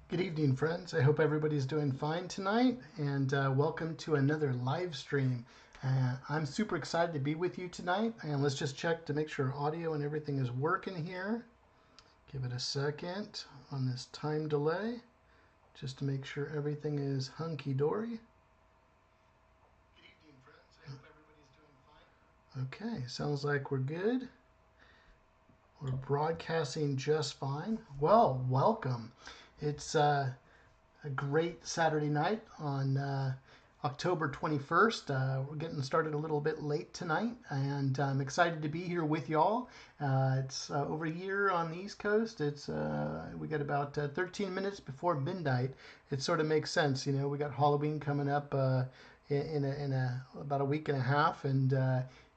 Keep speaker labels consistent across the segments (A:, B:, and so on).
A: Good evening, friends. I hope everybody's doing fine tonight, and welcome to another live stream. I'm super excited to be with you tonight, and let's just check to make sure audio and everything is working here. Give it a second on this time delay, just to make sure everything is hunky-dory. Good evening, friends. I hope everybody's doing fine. Okay, sounds like we're good. We're broadcasting just fine. Well, welcome. It's a great Saturday night on October 21st. We're getting started a little bit late tonight, and I'm excited to be here with y'all. It's over here on the East Coast. It's we got about 13 minutes before midnight. It sort of makes sense, you know. We got Halloween coming up in about a week and a half, and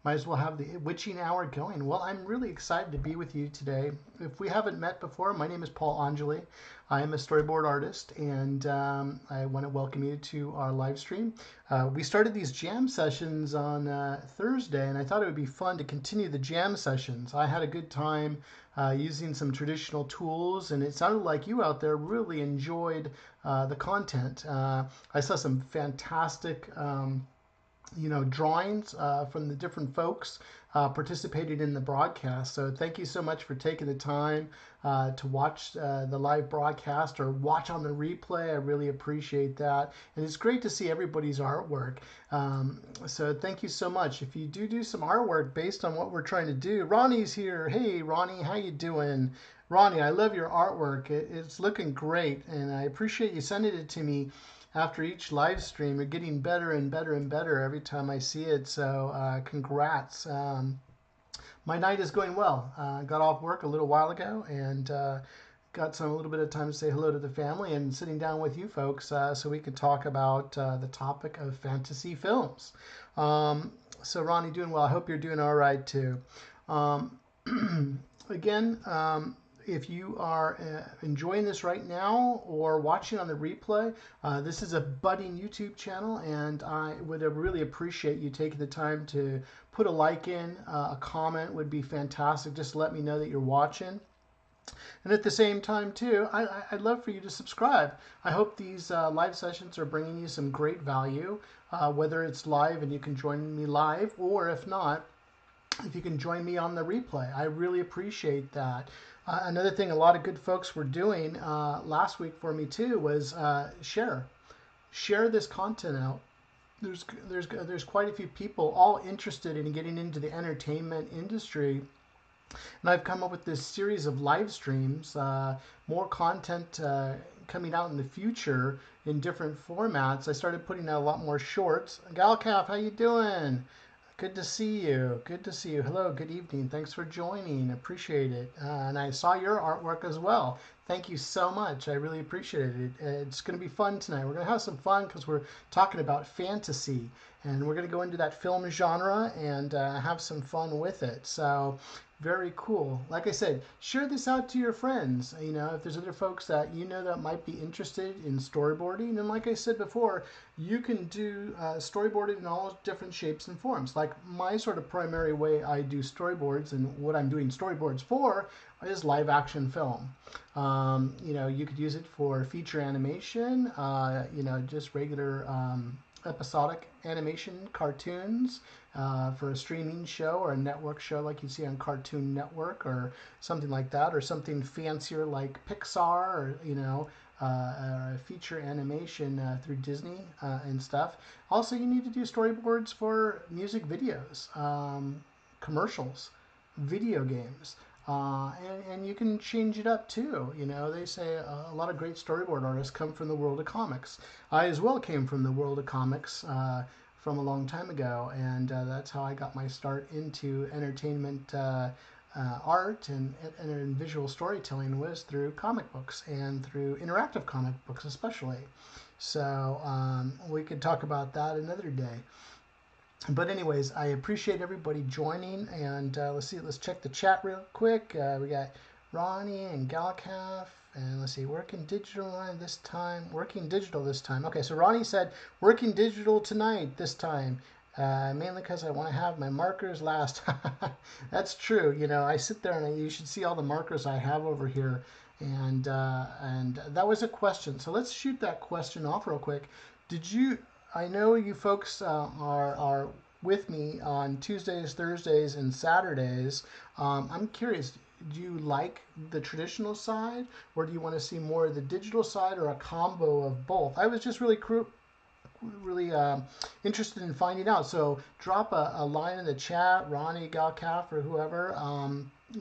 A: might as well have the witching hour going. Well, I'm really excited to be with you today. If we haven't met before, my name is Paul Angeli. I am a storyboard artist, and I want to welcome you to our live stream. We started these jam sessions on Thursday, and I thought it would be fun to continue the jam sessions. I had a good time using some traditional tools, and it sounded like you out there really enjoyed the content. I saw some fantastic drawings from the different folks participating in the broadcast. So thank you so much for taking the time to watch the live broadcast or watch on the replay. I really appreciate that. And it's great to see everybody's artwork. So thank you so much. If you do some artwork based on what we're trying to do, Ronnie's here. Hey, Ronnie, how you doing? Ronnie, I love your artwork. It's looking great, and I appreciate you sending it to me after each live stream. You're getting better and better and better every time I see it, so congrats. My night is going well. Got off work a little while ago, and got a little bit of time to say hello to the family and sitting down with you folks so we can talk about the topic of fantasy films. So Ronnie, doing well. I hope you're doing all right too. Again, if you are enjoying this right now or watching on the replay, this is a budding YouTube channel, and I would really appreciate you taking the time to put a like in. A comment would be fantastic. Just let me know that you're watching. And at the same time, too, I'd love for you to subscribe. I hope these live sessions are bringing you some great value, whether it's live and you can join me live, or if not, if you can join me on the replay. I really appreciate that. Another thing a lot of good folks were doing last week for me too was share this content out. There's quite a few people all interested in getting into the entertainment industry, and I've come up with this series of live streams, more content coming out in the future in different formats. I started putting out a lot more shorts. Galcaf, how you doing? Good to see you. Good to see you. Hello, good evening. Thanks for joining. Appreciate it. And I saw your artwork as well. Thank you so much. I really appreciate it. It's going to be fun tonight. We're going to have some fun because we're talking about fantasy. And we're going to go into that film genre and have some fun with it. So very cool. Like I said, share this out to your friends. You know, if there's other folks that you know that might be interested in storyboarding. And like I said before, you can do storyboarding in all different shapes and forms. Like my sort of primary way I do storyboards and what I'm doing storyboards for is live action film. You know, you could use it for feature animation, you know, just regular episodic animation cartoons for a streaming show or a network show like you see on Cartoon Network or something like that, or something fancier like Pixar, or you know, feature animation through Disney and stuff. Also, you need to do storyboards for music videos, commercials, video games. And you can change it up too. You know, they say a lot of great storyboard artists come from the world of comics. I as well came from the world of comics from a long time ago, and that's how I got my start into entertainment art and visual storytelling, was through comic books and through interactive comic books especially. So we could talk about that another day. But anyways, I appreciate everybody joining, and let's see, let's check the chat real quick. We got Ronnie and Galcaf, and let's see, working digital this time. Working digital this time. Okay, so Ronnie said working digital tonight this time, mainly because I want to have my markers last. That's true. You know, I sit there and you should see all the markers I have over here. and that was a question. So let's shoot that question off real quick. Did you? I know you folks are with me on Tuesdays, Thursdays, and Saturdays. I'm curious. Do you like the traditional side, or do you want to see more of the digital side, or a combo of both? I was just really interested in finding out. So drop a line in the chat, Ronnie, Galcaf, or whoever.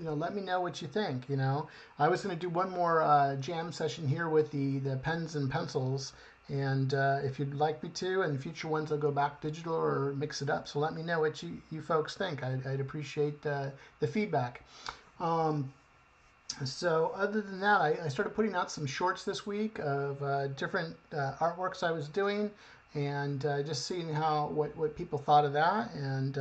A: Let me know what you think. I was going to do one more jam session here with the pens and pencils. And if you'd like me to, and future ones I'll go back digital or mix it up. So let me know what you folks think. I'd appreciate the feedback. So other than that, I started putting out some shorts this week of different artworks I was doing, and just seeing what people thought of that. And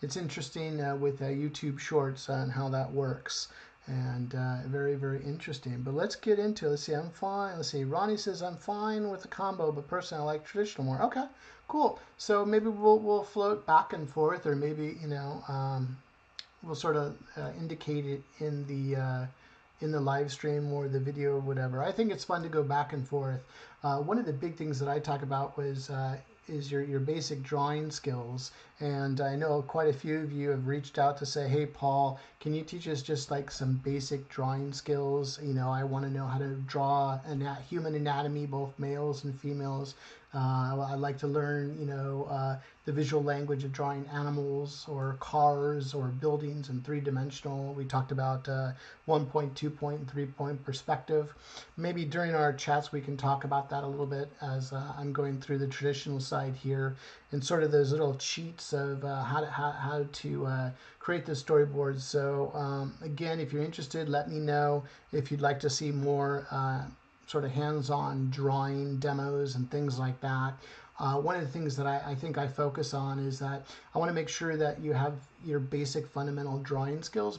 A: it's interesting with YouTube Shorts and how that works. And very, very interesting. But let's get into it. Let's see, I'm fine. Let's see, Ronnie says, I'm fine with the combo, but personally I like traditional more. Okay, cool. So maybe we'll float back and forth, or maybe, we'll sort of indicate it in the live stream or the video or whatever. I think it's fun to go back and forth. One of the big things that I talk about is your basic drawing skills. And I know quite a few of you have reached out to say, hey, Paul, can you teach us just like some basic drawing skills? I want to know how to draw human anatomy, both males and females. I'd like to learn, the visual language of drawing animals or cars or buildings in three-dimensional. We talked about 1 point, 2 point, and 3 point perspective. Maybe during our chats we can talk about that a little bit as I'm going through the traditional side here, and sort of those little cheats of how to create the storyboards. So again, if you're interested, let me know if you'd like to see more sort of hands-on drawing demos and things like that. One of the things that I think I focus on is that I want to make sure that you have your basic fundamental drawing skills,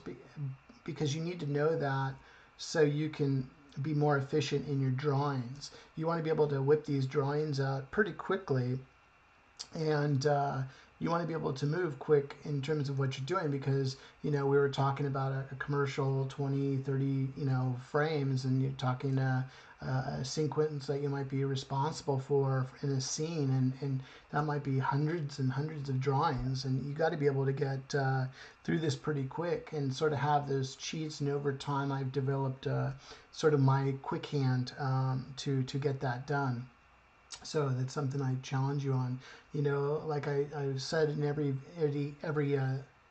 A: because you need to know that so you can be more efficient in your drawings. You want to be able to whip these drawings out pretty quickly, and you want to be able to move quick in terms of what you're doing, because we were talking about a commercial 20, 30 frames, and you're talking a sequence that you might be responsible for in a scene, and that might be hundreds and hundreds of drawings, and you got to be able to get through this pretty quick and sort of have those cheats. And over time I've developed sort of my quick hand to get that done. So that's something I challenge you on. Like I've said in every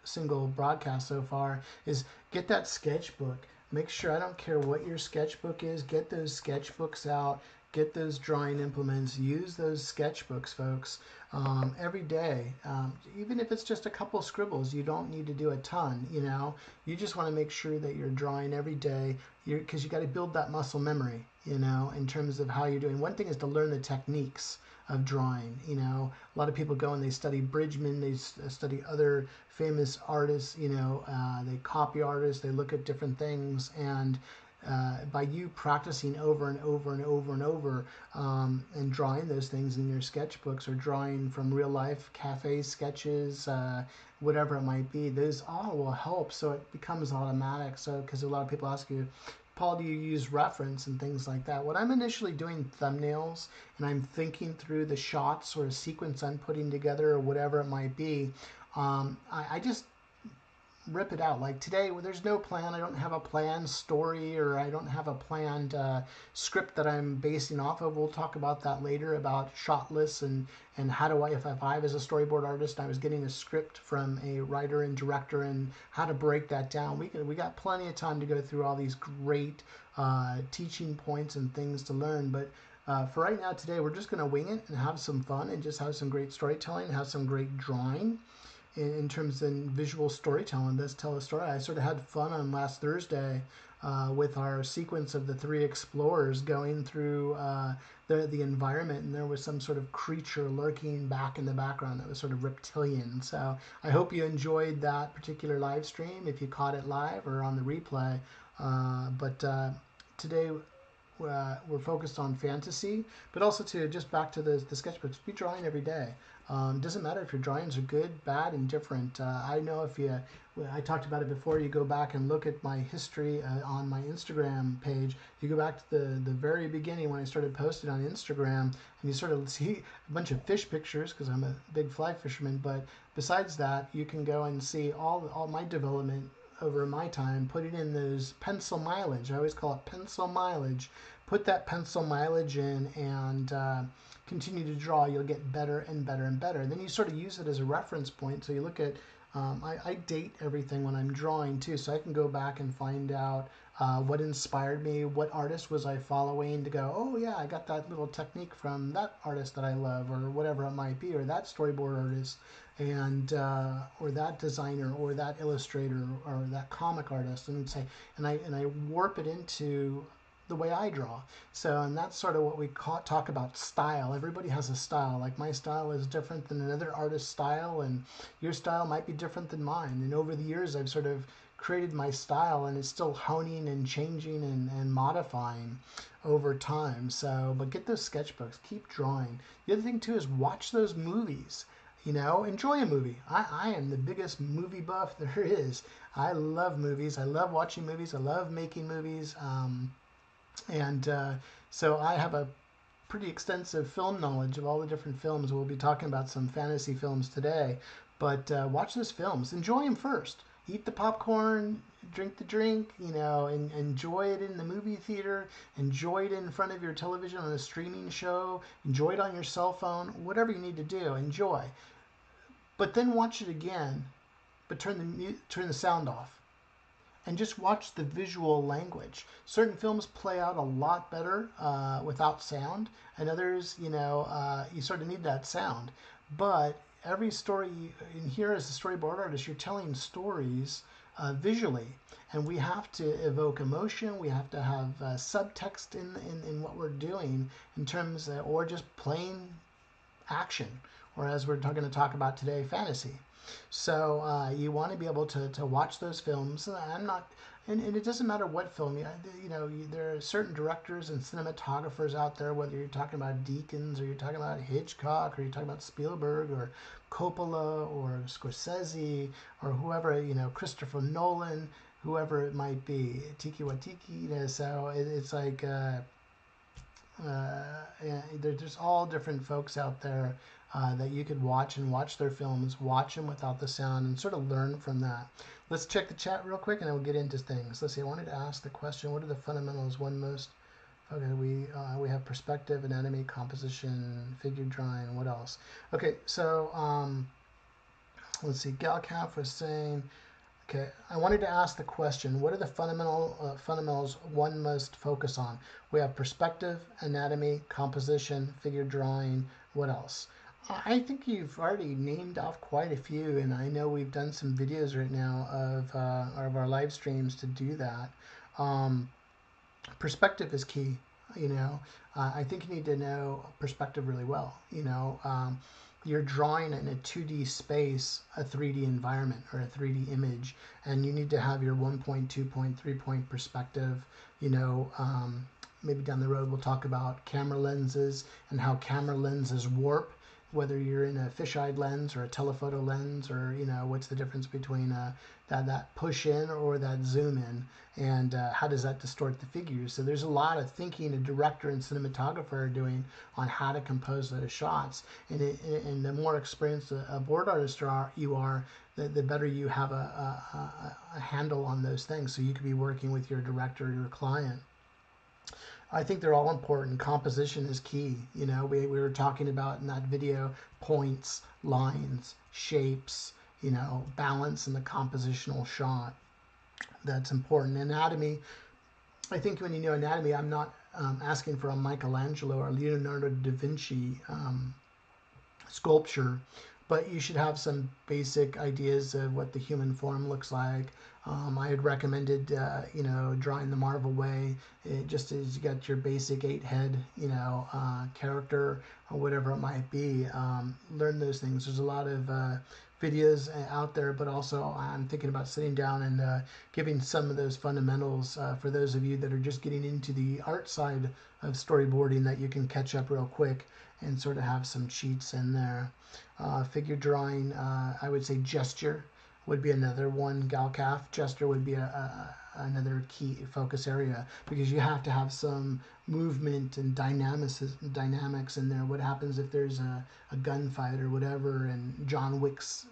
A: single broadcast so far, is get that sketchbook. Make sure, I don't care what your sketchbook is, get those sketchbooks out, get those drawing implements, use those sketchbooks, folks, every day. Even if it's just a couple scribbles, you don't need to do a ton, You just want to make sure that you're drawing every day, because you got to build that muscle memory, in terms of how you're doing. One thing is to learn the techniques of drawing. A lot of people go and they study Bridgman, they study other famous artists, they copy artists, they look at different things, and by you practicing over and over and over and over, and drawing those things in your sketchbooks, or drawing from real life cafe sketches, whatever it might be, those all will help, so it becomes automatic. So because a lot of people ask you, Paul, do you use reference and things like that? When I'm initially doing thumbnails and I'm thinking through the shots or a sequence I'm putting together or whatever it might be, I just rip it out. Like today, there's no plan. I don't have a planned story, or I don't have a planned script that I'm basing off of. We'll talk about that later, about shot lists and how do if I was a storyboard artist, I was getting a script from a writer and director, and how to break that down. We got plenty of time to go through all these great teaching points and things to learn. But for right now, today, we're just going to wing it and have some fun and just have some great storytelling, have some great drawing. In terms of visual storytelling, let's tell a story. I sort of had fun on last Thursday with our sequence of the 3 explorers going through the environment, and there was some sort of creature lurking back in the background that was sort of reptilian. So I hope you enjoyed that particular live stream, if you caught it live or on the replay. But today we're focused on fantasy, but also to just back to the sketchbooks. Be drawing every day. Doesn't matter if your drawings are good, bad, and different. I know if you, I talked about it before. You go back and look at my history on my Instagram page. You go back to the very beginning when I started posting on Instagram, and you sort of see a bunch of fish pictures because I'm a big fly fisherman. But besides that, you can go and see all my development over my time, putting in those pencil mileage. I always call it pencil mileage. Put that pencil mileage in and continue to draw. You'll get better and better and better. And then you sort of use it as a reference point. So you look at, I date everything when I'm drawing too, so I can go back and find out what inspired me, what artist was I following to go, oh yeah, I got that little technique from that artist that I love, or whatever it might be, or that storyboard artist, and or that designer, or that illustrator, or that comic artist, and say, and I warp it into the way I draw. So, and that's sort of what we talk about style. Everybody has a style. Like my style is different than another artist's style, and your style might be different than mine. And over the years, I've sort of created my style, and it's still honing and changing and modifying over time. So, but get those sketchbooks, keep drawing. The other thing too is watch those movies. You know, enjoy a movie. I am the biggest movie buff there is. I love movies. I love watching movies. I love making movies. So I have a pretty extensive film knowledge of all the different films. We'll be talking about some fantasy films today, but watch those films. Enjoy them first. Eat the popcorn, drink the drink, you know, and enjoy it in the movie theater. Enjoy it in front of your television on a streaming show. Enjoy it on your cell phone. Whatever you need to do, enjoy. But then watch it again, but turn the sound off. And just watch the visual language. Certain films play out a lot better without sound, and others, you know, you sort of need that sound. But every story, in here as a storyboard artist, you're telling stories visually, and we have to evoke emotion. We have to have subtext in what we're doing in terms of, or just plain action, or as we're going to talk about today, fantasy. So you want to be able to watch those films. And it doesn't matter what film. You know, there are certain directors and cinematographers out there, whether you're talking about Deakins, or you're talking about Hitchcock, or you're talking about Spielberg, or Coppola, or Scorsese, or whoever, you know, Christopher Nolan, whoever it might be, Tiki Watiki. You know, so it's like there's all different folks out there that you could watch their films, watch them without the sound, and sort of learn from that. Let's check the chat real quick, and then we'll get into things. Let's see. I wanted to ask the question: what are the fundamentals one most? Okay, we have perspective, anatomy, composition, figure drawing. What else? Okay, so let's see. Galcaf was saying. Okay, I wanted to ask the question: what are the fundamentals one must focus on? We have perspective, anatomy, composition, figure drawing. What else? I think you've already named off quite a few, and I know we've done some videos right now of our live streams to do that. Perspective is key. You know, I think you need to know perspective really well. You know, you're drawing in a 2D space, a 3D environment, or a 3D image, and you need to have your 1 point, 2 point, 3 point perspective. You know, maybe down the road we'll talk about camera lenses and how camera lenses warp, whether you're in a fisheye lens or a telephoto lens, or, you know, what's the difference between that push in or that zoom in, and how does that distort the figures. So there's a lot of thinking a director and cinematographer are doing on how to compose those shots, and the more experienced a board artist you are, the better you have a handle on those things, so you could be working with your director or your client. I think they're all important. Composition is key. You know, we were talking about in that video, points, lines, shapes, you know, balance in the compositional shot. That's important. Anatomy, I think when you know anatomy, I'm not asking for a Michelangelo or Leonardo da Vinci sculpture, but you should have some basic ideas of what the human form looks like. I had recommended, you know, drawing the Marvel way. It just as you got your basic 8-head, you know, character or whatever it might be. Learn those things. There's a lot of videos out there, but also I'm thinking about sitting down and giving some of those fundamentals for those of you that are just getting into the art side of storyboarding, that you can catch up real quick and sort of have some cheats in there. Figure drawing, I would say gesture would be another one. Galcaf gesture would be another key focus area, because you have to have some movement and dynamics in there. What happens if there's a gunfight or whatever, and John Wick's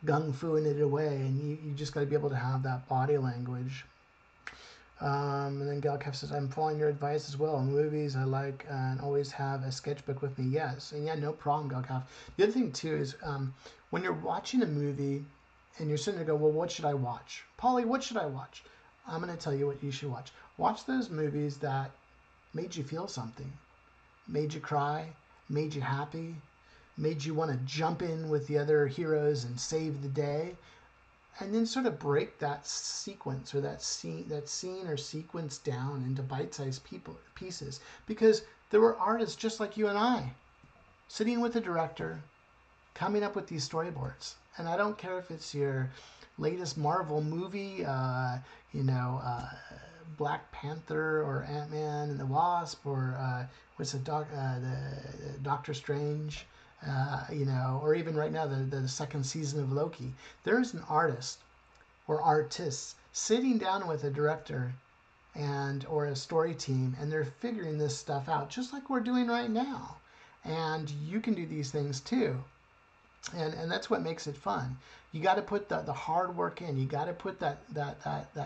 A: gung fuing it away, and you just got to be able to have that body language. And then Galcaf says, I'm following your advice as well. In movies, I like and always have a sketchbook with me. Yes, and yeah, no problem, Galcaf. The other thing too is when you're watching a movie and you're sitting there go, well, what should I watch? Polly, what should I watch? I'm going to tell you what you should watch. Watch those movies that made you feel something, made you cry, made you happy, made you want to jump in with the other heroes and save the day. And then sort of break that sequence or that scene or sequence down into bite-sized pieces. Because there were artists just like you and I, sitting with the director, coming up with these storyboards. And I don't care if it's your latest Marvel movie, you know, Black Panther or Ant-Man and the Wasp, or what's the Doctor Strange. You know, or even right now, the second season of Loki. There's an artist or artists sitting down with a director or a story team, and they're figuring this stuff out, just like we're doing right now. And you can do these things too. And that's what makes it fun. You got to put the hard work in. You got to put that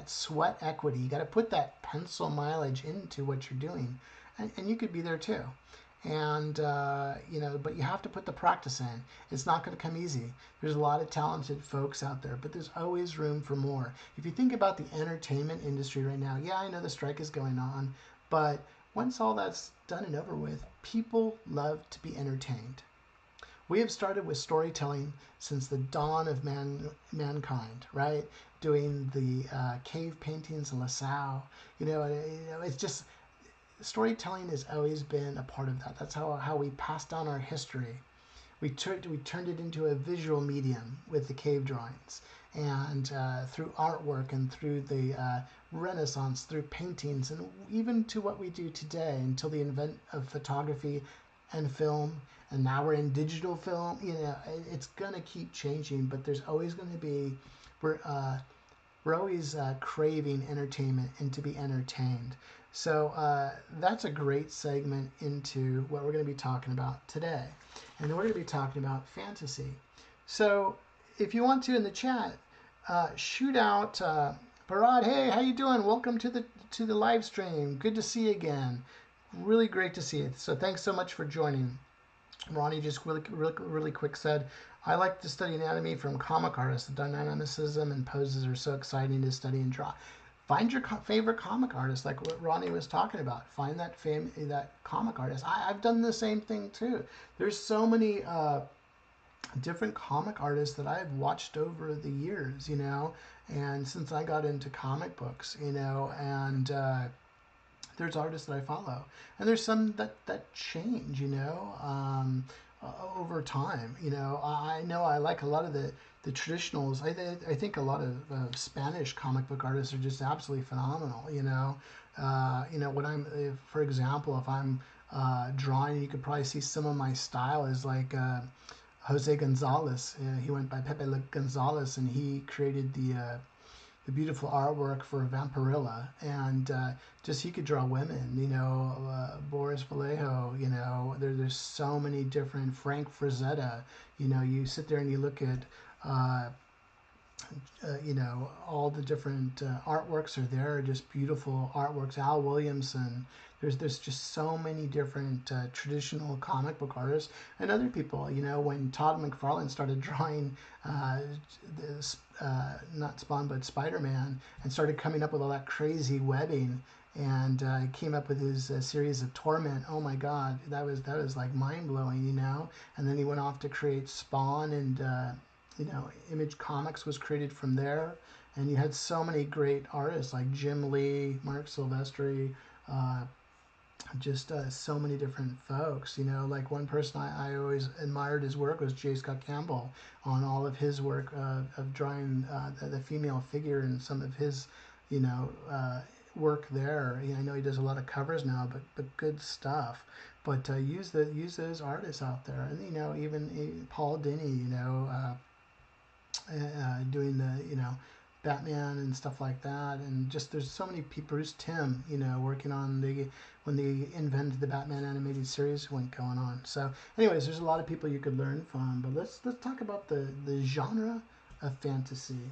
A: sweat equity. You got to put that pencil mileage into what you're doing, and you could be there too. And you know, but you have to put the practice in. It's not going to come easy. There's a lot of talented folks out there, but there's always room for more. If you think about the entertainment industry right now, yeah, I know the strike is going on, but once all that's done and over with, people love to be entertained. We have started with storytelling since the dawn of mankind, right? Doing the cave paintings in Lascaux. You know, it's just, storytelling has always been a part of that. That's how we pass down our history. We turned it into a visual medium with the cave drawings, and through artwork, and through the Renaissance, through paintings, and even to what we do today, until the advent of photography and film, and now we're in digital film. You know, it's gonna keep changing, but there's always going to be, we're always craving entertainment and to be entertained. So that's a great segment into what we're going to be talking about today. And then we're going to be talking about fantasy. So if you want to, in the chat, shoot out, Parad, hey, how you doing? Welcome to the live stream. Good to see you again. Really great to see you. So thanks so much for joining. Ronnie just really quick said, I like to study anatomy from comic artists. The dynamicism and poses are so exciting to study and draw. Find your favorite comic artist, like what Ronnie was talking about. Find that comic artist. I've done the same thing too. There's so many different comic artists that I've watched over the years, you know, and since I got into comic books, you know, and there's artists that I follow, and there's some that change, you know, over time. You know I like a lot of the traditionals. I think a lot of Spanish comic book artists are just absolutely phenomenal. You know, when for example, if I'm drawing, you could probably see some of my style is like Jose Gonzalez. He went by Pepe Gonzalez, and he created the beautiful artwork for Vampirilla, and just he could draw women, you know, Boris Vallejo, you know, there's so many different, Frank Frazetta, you know, you sit there and you look at, you know, all the different artworks are there, just beautiful artworks. Al Williamson, there's just so many different traditional comic book artists and other people. You know, when Todd McFarlane started drawing not Spawn but Spider-Man, and started coming up with all that crazy webbing, and came up with his series of Torment. Oh my God, that was like mind-blowing, you know. And then he went off to create Spawn, and you know, Image Comics was created from there. and you had so many great artists like Jim Lee, Mark Silvestri, uh, just so many different folks. You know, like one person I always admired his work was J. Scott Campbell on all of his work of drawing the female figure and some of his, you know, work there. I know he does a lot of covers now, but good stuff. But use those artists out there, and you know, even Paul Dini, you know, doing the, you know, Batman and stuff like that, and just there's so many people. Bruce Timm, you know, working on the when they invented the Batman animated series went going on. So, anyways, there's a lot of people you could learn from. But let's talk about the genre of fantasy.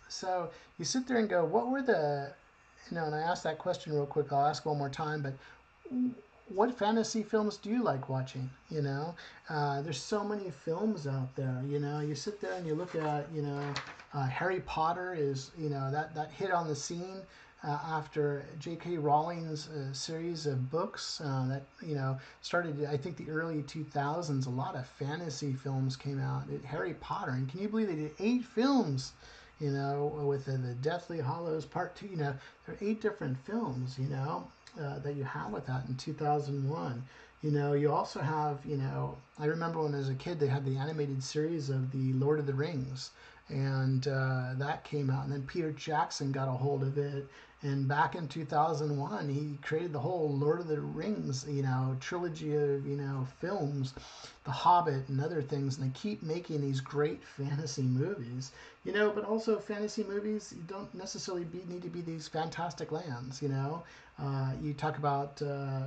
A: So you sit there and go, what were the, you know, and I asked that question real quick. I'll ask one more time, but what fantasy films do you like watching? You know, there's so many films out there. You know, you sit there and you look at, you know, Harry Potter is, you know, that hit on the scene after J.K. Rowling's series of books that, you know, started, I think, the early 2000s. A lot of fantasy films came out. Harry Potter, and can you believe they did 8 films? You know, with the Deathly Hallows Part 2, you know, there are 8 different films, you know, that you have with that in 2001. You know, you also have, you know, I remember when as a kid they had the animated series of the Lord of the Rings, and that came out, and then Peter Jackson got a hold of it, and back in 2001 he created the whole Lord of the Rings, you know, trilogy of, you know, films, The Hobbit and other things, and they keep making these great fantasy movies, you know, but also fantasy movies, you don't necessarily need to be these fantastic lands, you know. You talk about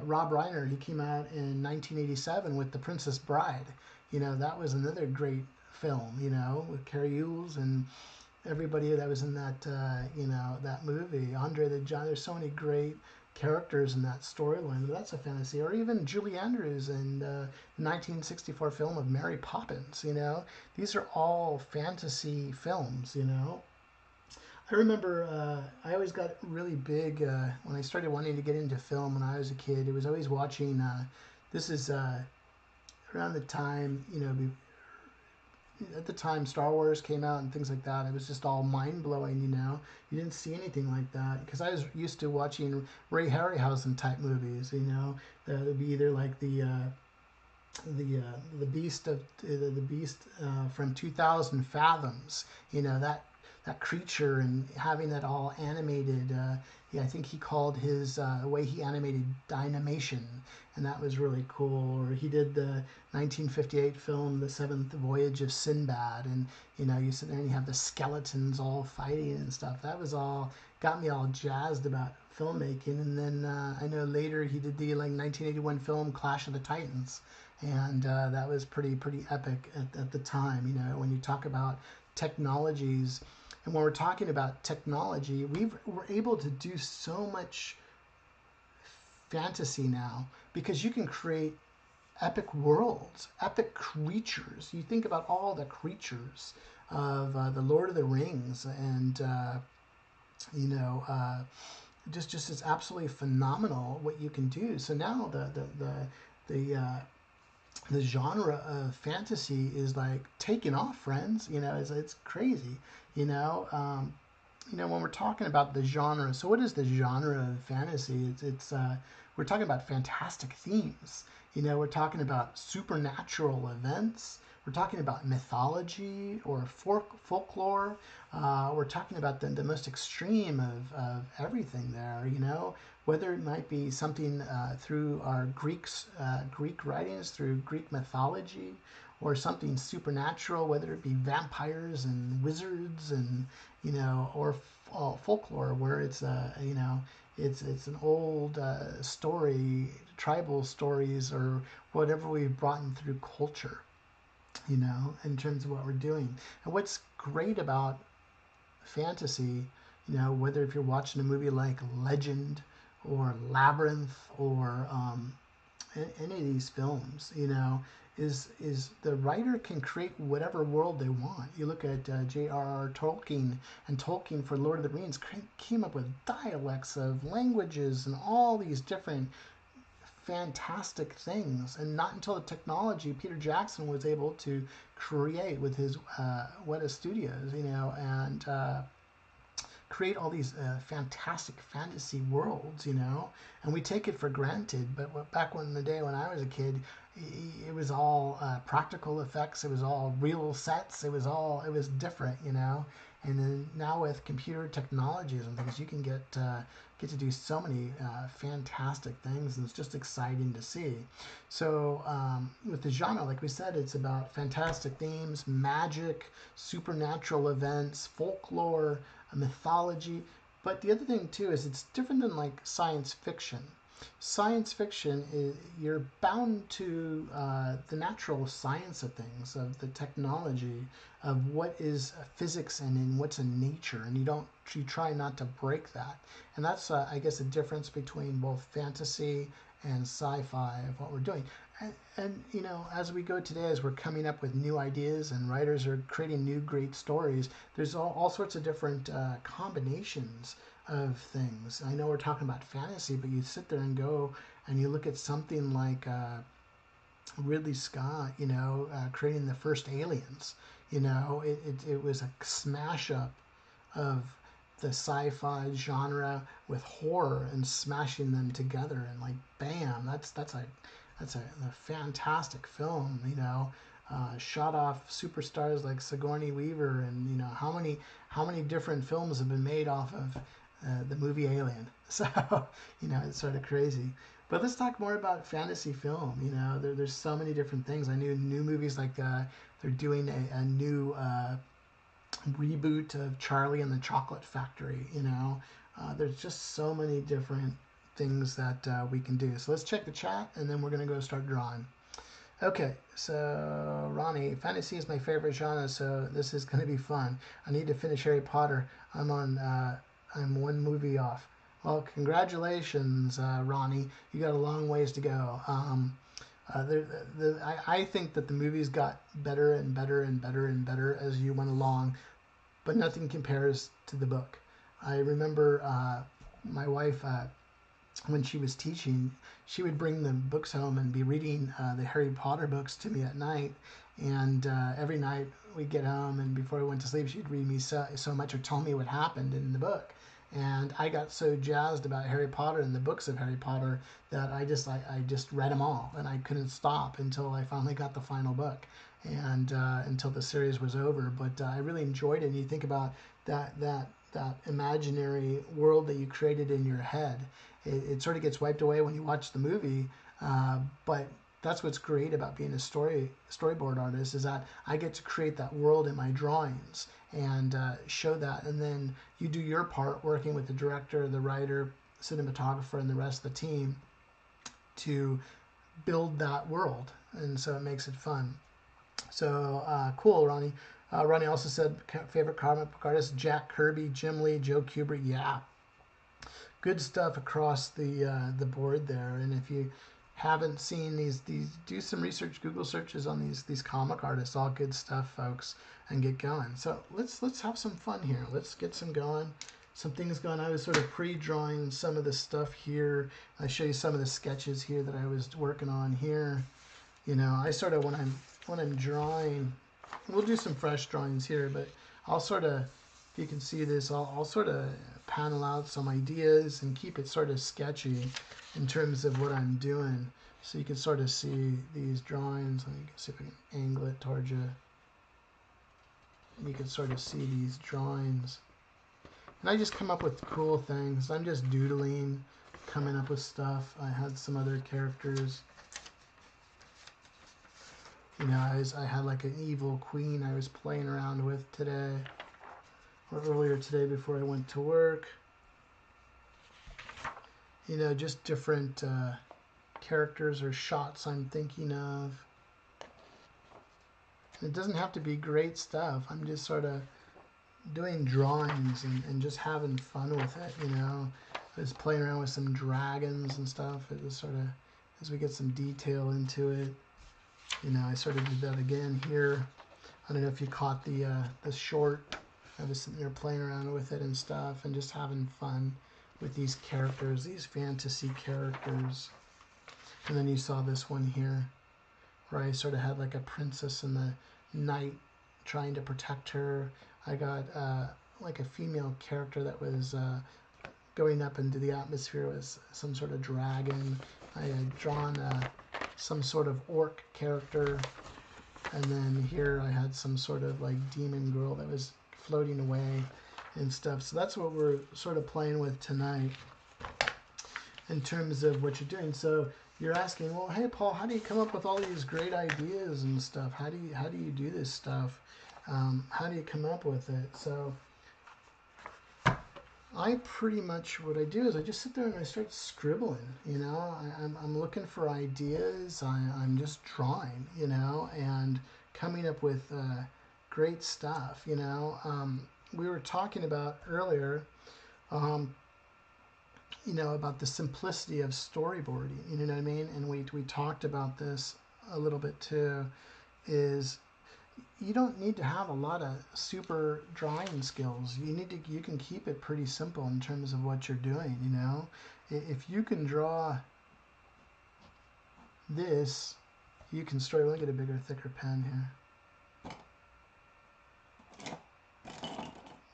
A: Rob Reiner, he came out in 1987 with The Princess Bride. You know, that was another great film, you know, with Carrie Hughes and everybody that was in that, you know, that movie. Andre the Giant, there's so many great characters in that storyline, but that's a fantasy. Or even Julie Andrews in the 1964 film of Mary Poppins, you know. These are all fantasy films, you know. I remember I always got really big when I started wanting to get into film when I was a kid. It was always watching, this is around the time, you know, at the time Star Wars came out and things like that. It was just all mind blowing, you know. You didn't see anything like that because I was used to watching Ray Harryhausen type movies, you know. That would be either like the Beast of the Beast from 2000 Fathoms, you know, that creature and having that all animated. Yeah, I think he called his way he animated Dynamation, and that was really cool. Or he did the 1958 film The Seventh Voyage of Sinbad, and you know, you sit there and you have the skeletons all fighting and stuff. That was all got me all jazzed about filmmaking. And then I know later he did the like 1981 film Clash of the Titans, and that was pretty epic at the time. You know, when you talk about technologies. And when we're talking about technology, we're able to do so much fantasy now because you can create epic worlds, epic creatures. You think about all the creatures of the Lord of the Rings, and you know, just is absolutely phenomenal what you can do. So now the genre of fantasy is like taking off, friends. You know, it's crazy. You know, when we're talking about the genre. So, what is the genre of fantasy? It's we're talking about fantastic themes. You know, we're talking about supernatural events. We're talking about mythology or folklore. We're talking about the most extreme of everything there. You know, whether it might be something through our Greek writings, through Greek mythology, or something supernatural, whether it be vampires and wizards, and you know, or folklore, where it's you know, it's an old story, tribal stories, or whatever we've brought in through culture. You know, in terms of what we're doing, and what's great about fantasy, you know, whether if you're watching a movie like Legend or Labyrinth or any of these films, you know, is the writer can create whatever world they want. You look at J.R.R. Tolkien, and Tolkien for Lord of the Rings came up with dialects of languages and all these different fantastic things. And not until the technology Peter Jackson was able to create with his Weta Studios, you know, and create all these fantastic fantasy worlds, you know, and we take it for granted. But back in the day when I was a kid, it was all practical effects. It was all real sets. It was different, you know. And then now with computer technologies and things, you can get to do so many fantastic things, and it's just exciting to see. So with the genre, like we said, it's about fantastic themes, magic, supernatural events, folklore, mythology. But the other thing too is it's different than like science fiction. Science fiction is you're bound to the natural science of things, of the technology, of what is physics and in what's in nature, and you try not to break that. And that's I guess a difference between both fantasy and sci-fi of what we're doing. And you know, as we go today, as we're coming up with new ideas and writers are creating new great stories, there's all sorts of different combinations of things. I know we're talking about fantasy, but you sit there and go and you look at something like Ridley Scott, you know, creating the first Aliens. You know, it was a smash up of the sci-fi genre with horror and smashing them together, and like bam, that's a fantastic film. You know, shot off superstars like Sigourney Weaver, and you know how many different films have been made off of the movie Alien. So you know, it's sort of crazy. But let's talk more about fantasy film. You know, there's so many different things. I knew new movies like they're doing a new reboot of Charlie and the Chocolate Factory. You know, there's just so many different things that we can do. So let's check the chat, and then we're going to go start drawing. Okay, so Ronnie, fantasy is my favorite genre, so this is going to be fun. I need to finish Harry Potter. I'm one movie off. Well, congratulations, Ronnie. You got a long ways to go. I think that the movies got better and better and better and better as you went along, but nothing compares to the book. I remember my wife, when she was teaching, she would bring the books home and be reading the Harry Potter books to me at night. And every night we'd get home, and before I went to sleep, she'd read me so much or tell me what happened in the book. And I got so jazzed about Harry Potter and the books of Harry Potter that I just read them all, and I couldn't stop until I finally got the final book, and until the series was over. But I really enjoyed it. And you think about that imaginary world that you created in your head. It sort of gets wiped away when you watch the movie, but that's what's great about being a storyboard artist, is that I get to create that world in my drawings and show that, and then you do your part working with the director, the writer, cinematographer, and the rest of the team to build that world, and so it makes it fun. So cool, Ronnie. Ronnie also said favorite comic book artist, Jack Kirby, Jim Lee, Joe Kubert. Yeah, good stuff across the board there. And if you haven't seen these, do some research, Google searches on these comic artists. All good stuff, folks, and get going. So let's have some fun here. Let's get some things going. I was sort of pre-drawing some of the stuff here. I show you some of the sketches here that I was working on here. You know, I sort of when I'm drawing, we'll do some fresh drawings here, but I'll sort of, if you can see this, I'll sort of panel out some ideas and keep it sort of sketchy in terms of what I'm doing, so you can sort of see these drawings. Let me see if I can angle it towards you. You can sort of see these drawings. And I just come up with cool things. I'm just doodling, coming up with stuff. I had some other characters. You know, I had like an evil queen I was playing around with today, or earlier today before I went to work. You know, just different characters or shots I'm thinking of. And it doesn't have to be great stuff. I'm just sort of doing drawings and just having fun with it, you know. I was playing around with some dragons and stuff. It was sort of, as we get some detail into it, you know, I sort of did that again here. I don't know if you caught the short. I was sitting there playing around with it and stuff, and just having fun with these characters, these fantasy characters. And then you saw this one here, where I sort of had like a princess and the knight trying to protect her. I got like a female character that was going up into the atmosphere with some sort of dragon. I had drawn some sort of orc character, and then here I had some sort of like demon girl that was floating away and stuff. So that's what we're sort of playing with tonight in terms of what you're doing. So you're asking, well, hey Paul, how do you come up with all these great ideas and stuff? How do you do this stuff? How do you come up with it? So I pretty much, what I do is I just sit there and I start scribbling, you know. I'm looking for ideas. I'm just drawing, you know, and coming up with great stuff, you know. We were talking about earlier, you know, about the simplicity of storyboarding, you know what I mean? And we talked about this a little bit too, is you don't need to have a lot of super drawing skills. You can keep it pretty simple in terms of what you're doing, you know. If you can draw this, you can start. Let me get a bigger, thicker pen here.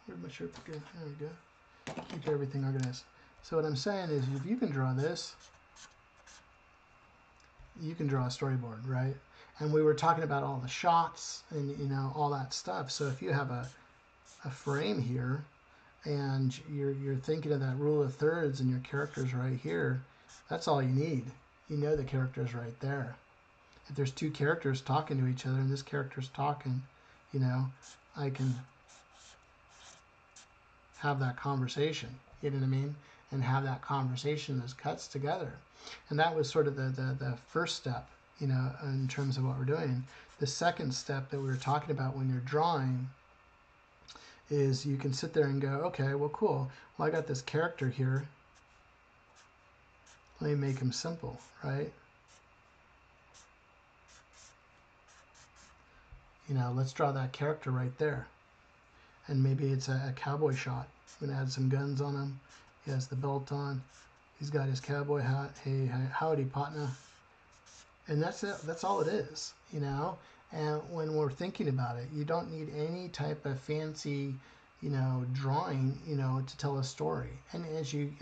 A: Where'd my shirt go? There we go. Keep everything organized. So what I'm saying is, if you can draw this, you can draw a storyboard, right? And we were talking about all the shots and, you know, all that stuff. So if you have a frame here and you're thinking of that rule of thirds and your character's right here, that's all you need. You know the character's right there. If there's two characters talking to each other and this character's talking, you know, I can have that conversation, you know what I mean? And have that conversation, those cuts together. And that was sort of the first step, you know, in terms of what we're doing. The second step that we were talking about when you're drawing is you can sit there and go, okay, well, cool. Well, I got this character here. Let me make him simple, right? You know, let's draw that character right there. And maybe it's a cowboy shot. I'm going to add some guns on him. He has the belt on. He's got his cowboy hat. Hey, howdy, partner. And that's it. That's all it is, you know. And when we're thinking about it, you don't need any type of fancy, you know, drawing, you know, to tell a story. And as you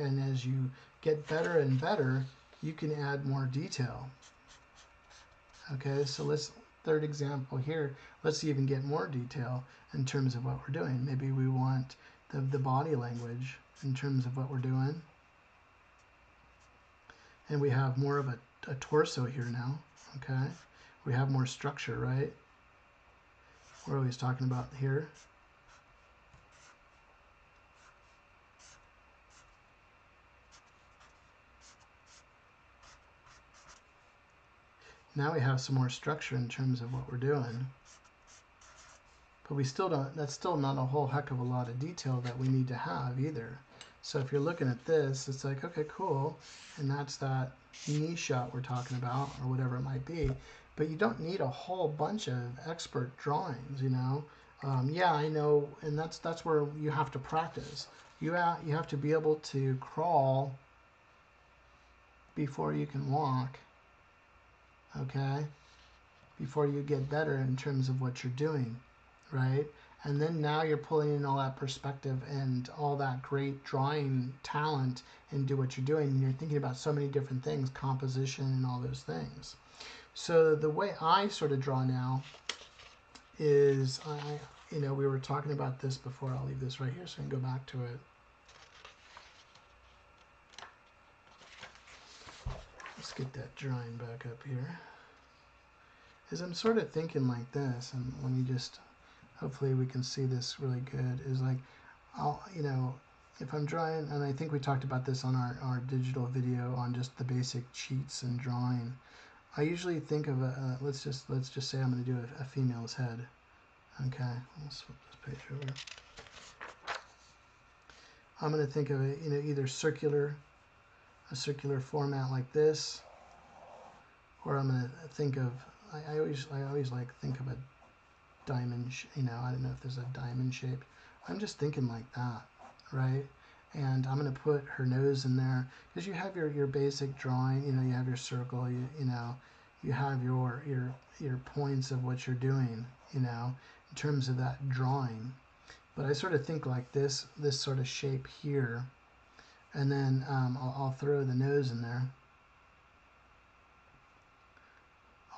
A: get better and better, you can add more detail. Okay, so let's, third example here, let's even get more detail in terms of what we're doing. Maybe we want the body language in terms of what we're doing. And we have more of a torso here now, okay? We have more structure, right? We're always talking about here. Now we have some more structure in terms of what we're doing. But we still don't, that's still not a whole heck of a lot of detail that we need to have either. So if you're looking at this, it's like, okay, cool. And that's that knee shot we're talking about, or whatever it might be. But you don't need a whole bunch of expert drawings, you know. Yeah, I know, and that's where you have to practice. You have to be able to crawl before you can walk, okay? Before you get better in terms of what you're doing, right? And then now you're pulling in all that perspective and all that great drawing talent into what you're doing. And you're thinking about so many different things, composition and all those things. So the way I sort of draw now is, you know, we were talking about this before. I'll leave this right here so I can go back to it. Let's get that drawing back up here. Is I'm sort of thinking like this, and let me just, hopefully we can see this really good, is like, I'll, you know, if I'm drawing, and I think we talked about this on our digital video on just the basic cheats and drawing. I usually think of let's just say I'm going to do a female's head. Okay, let's flip this page over. I'm going to think of it, you know, either a circular format like this, or I'm going to think of, I always like think of a diamond, you know, I don't know if there's a diamond shape. I'm just thinking like that, right? And I'm going to put her nose in there, because you have your basic drawing, you know, you have your circle, you know, you have your points of what you're doing, you know, in terms of that drawing. But I sort of think like this sort of shape here, and then I'll throw the nose in there.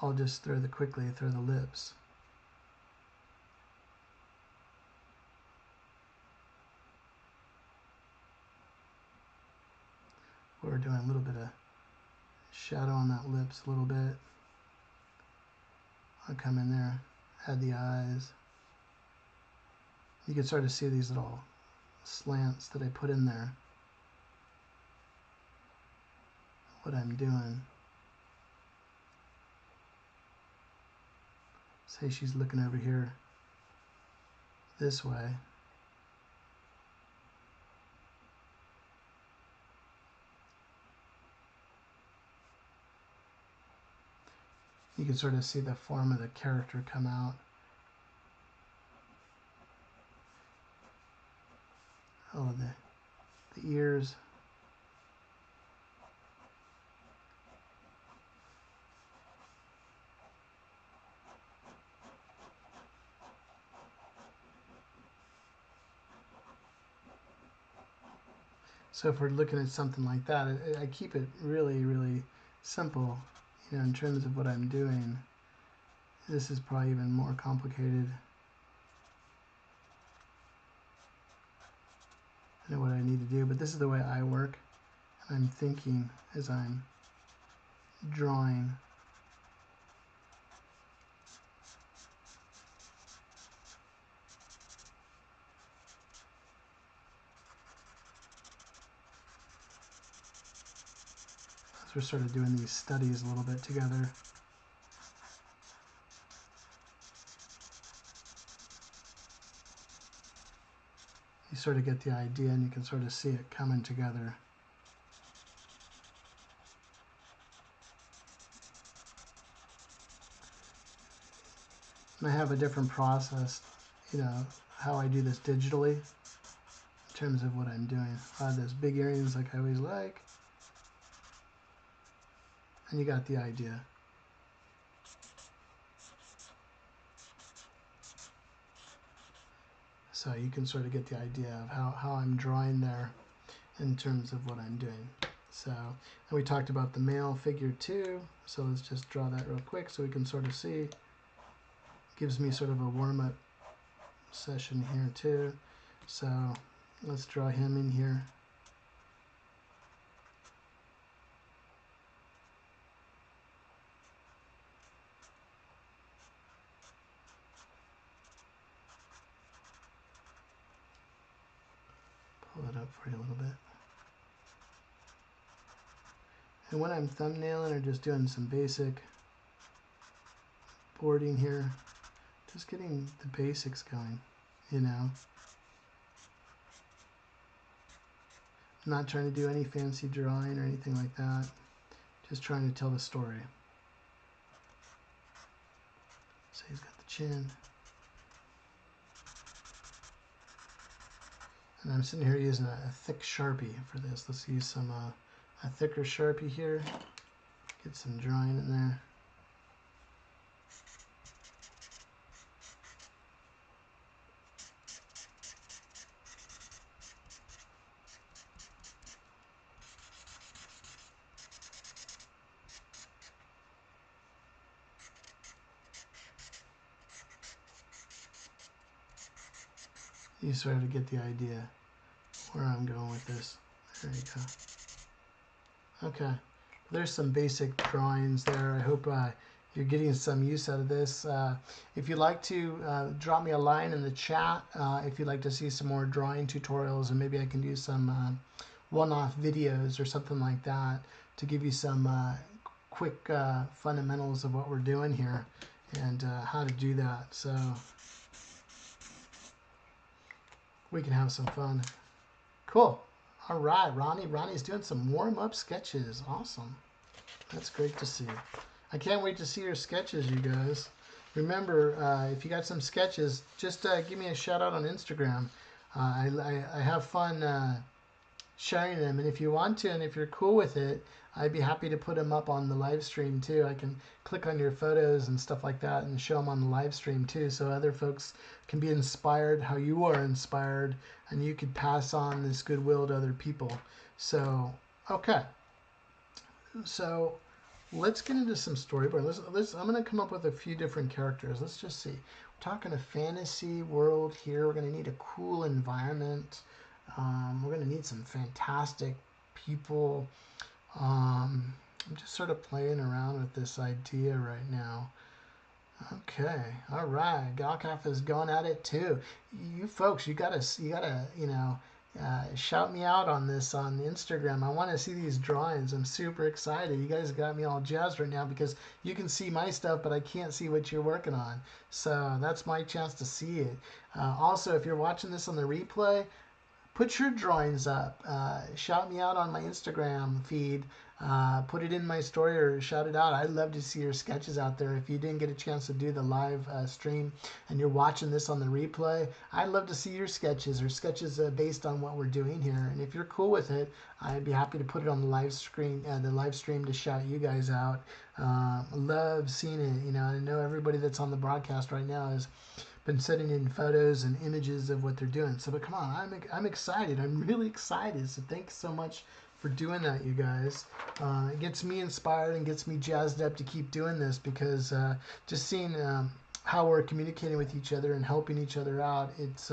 A: I'll just quickly throw the lips. We're doing a little bit of shadow on that lips a little bit. I'll come in there, add the eyes. You can start to see these little slants that I put in there. What I'm doing. Say she's looking over here this way. You can sort of see the form of the character come out. Oh, the ears. So if we're looking at something like that, I keep it really, really simple, you know, in terms of what I'm doing. This is probably even more complicated. I know what I need to do, but this is the way I work. And I'm thinking as I'm drawing. As we're sort of doing these studies a little bit together. You sort of get the idea, and you can sort of see it coming together. And I have a different process, you know, how I do this digitally in terms of what I'm doing. I have those big earrings like I always like. And you got the idea. So you can sort of get the idea of how I'm drawing there in terms of what I'm doing. So, and we talked about the male figure too. So let's just draw that real quick so we can sort of see. Gives me sort of a warm-up session here too. So let's draw him in here. Pull it up for you a little bit. And when I'm thumbnailing or just doing some basic boarding here, just getting the basics going, you know. I'm not trying to do any fancy drawing or anything like that. Just trying to tell the story. So he's got the chin. And I'm sitting here using a thick Sharpie for this. Let's use some a thicker Sharpie here. Get some drawing in there. You sort of get the idea where I'm going with this. There you go. Okay, there's some basic drawings there. I hope you're getting some use out of this. If you'd like to drop me a line in the chat, if you'd like to see some more drawing tutorials, and maybe I can do some one-off videos or something like that to give you some quick fundamentals of what we're doing here and how to do that. So we can have some fun. Cool. All right, Ronnie. Ronnie's doing some warm-up sketches. Awesome. That's great to see. I can't wait to see your sketches, you guys. Remember, if you got some sketches, just give me a shout out on Instagram. I have fun sharing them. And if you want to, and if you're cool with it, I'd be happy to put them up on the live stream too. I can click on your photos and stuff like that and show them on the live stream too, so other folks can be inspired how you are inspired, and you could pass on this goodwill to other people. So, okay. So let's get into some storyboard. I'm going to come up with a few different characters. Let's just see. We're talking a fantasy world here. We're going to need a cool environment. We're going to need some fantastic people. I'm just sort of playing around with this idea right now. Okay, all right. Galkaf has gone at it too. You folks, you gotta, shout me out on this on Instagram. I want to see these drawings. I'm super excited. You guys got me all jazzed right now because you can see my stuff, but I can't see what you're working on. So that's my chance to see it. Also, if you're watching this on the replay, put your drawings up. Shout me out on my Instagram feed. Put it in my story or shout it out. I'd love to see your sketches out there. If you didn't get a chance to do the live stream and you're watching this on the replay, I'd love to see your sketches or sketches based on what we're doing here. And if you're cool with it, I'd be happy to put it on the live stream to shout you guys out. Love seeing it. I know everybody that's on the broadcast right now has been sending in photos and images of what they're doing. So, but come on, I'm excited. I'm really excited. So thanks so much for doing that, you guys. It gets me inspired and gets me jazzed up to keep doing this because just seeing how we're communicating with each other and helping each other out, it's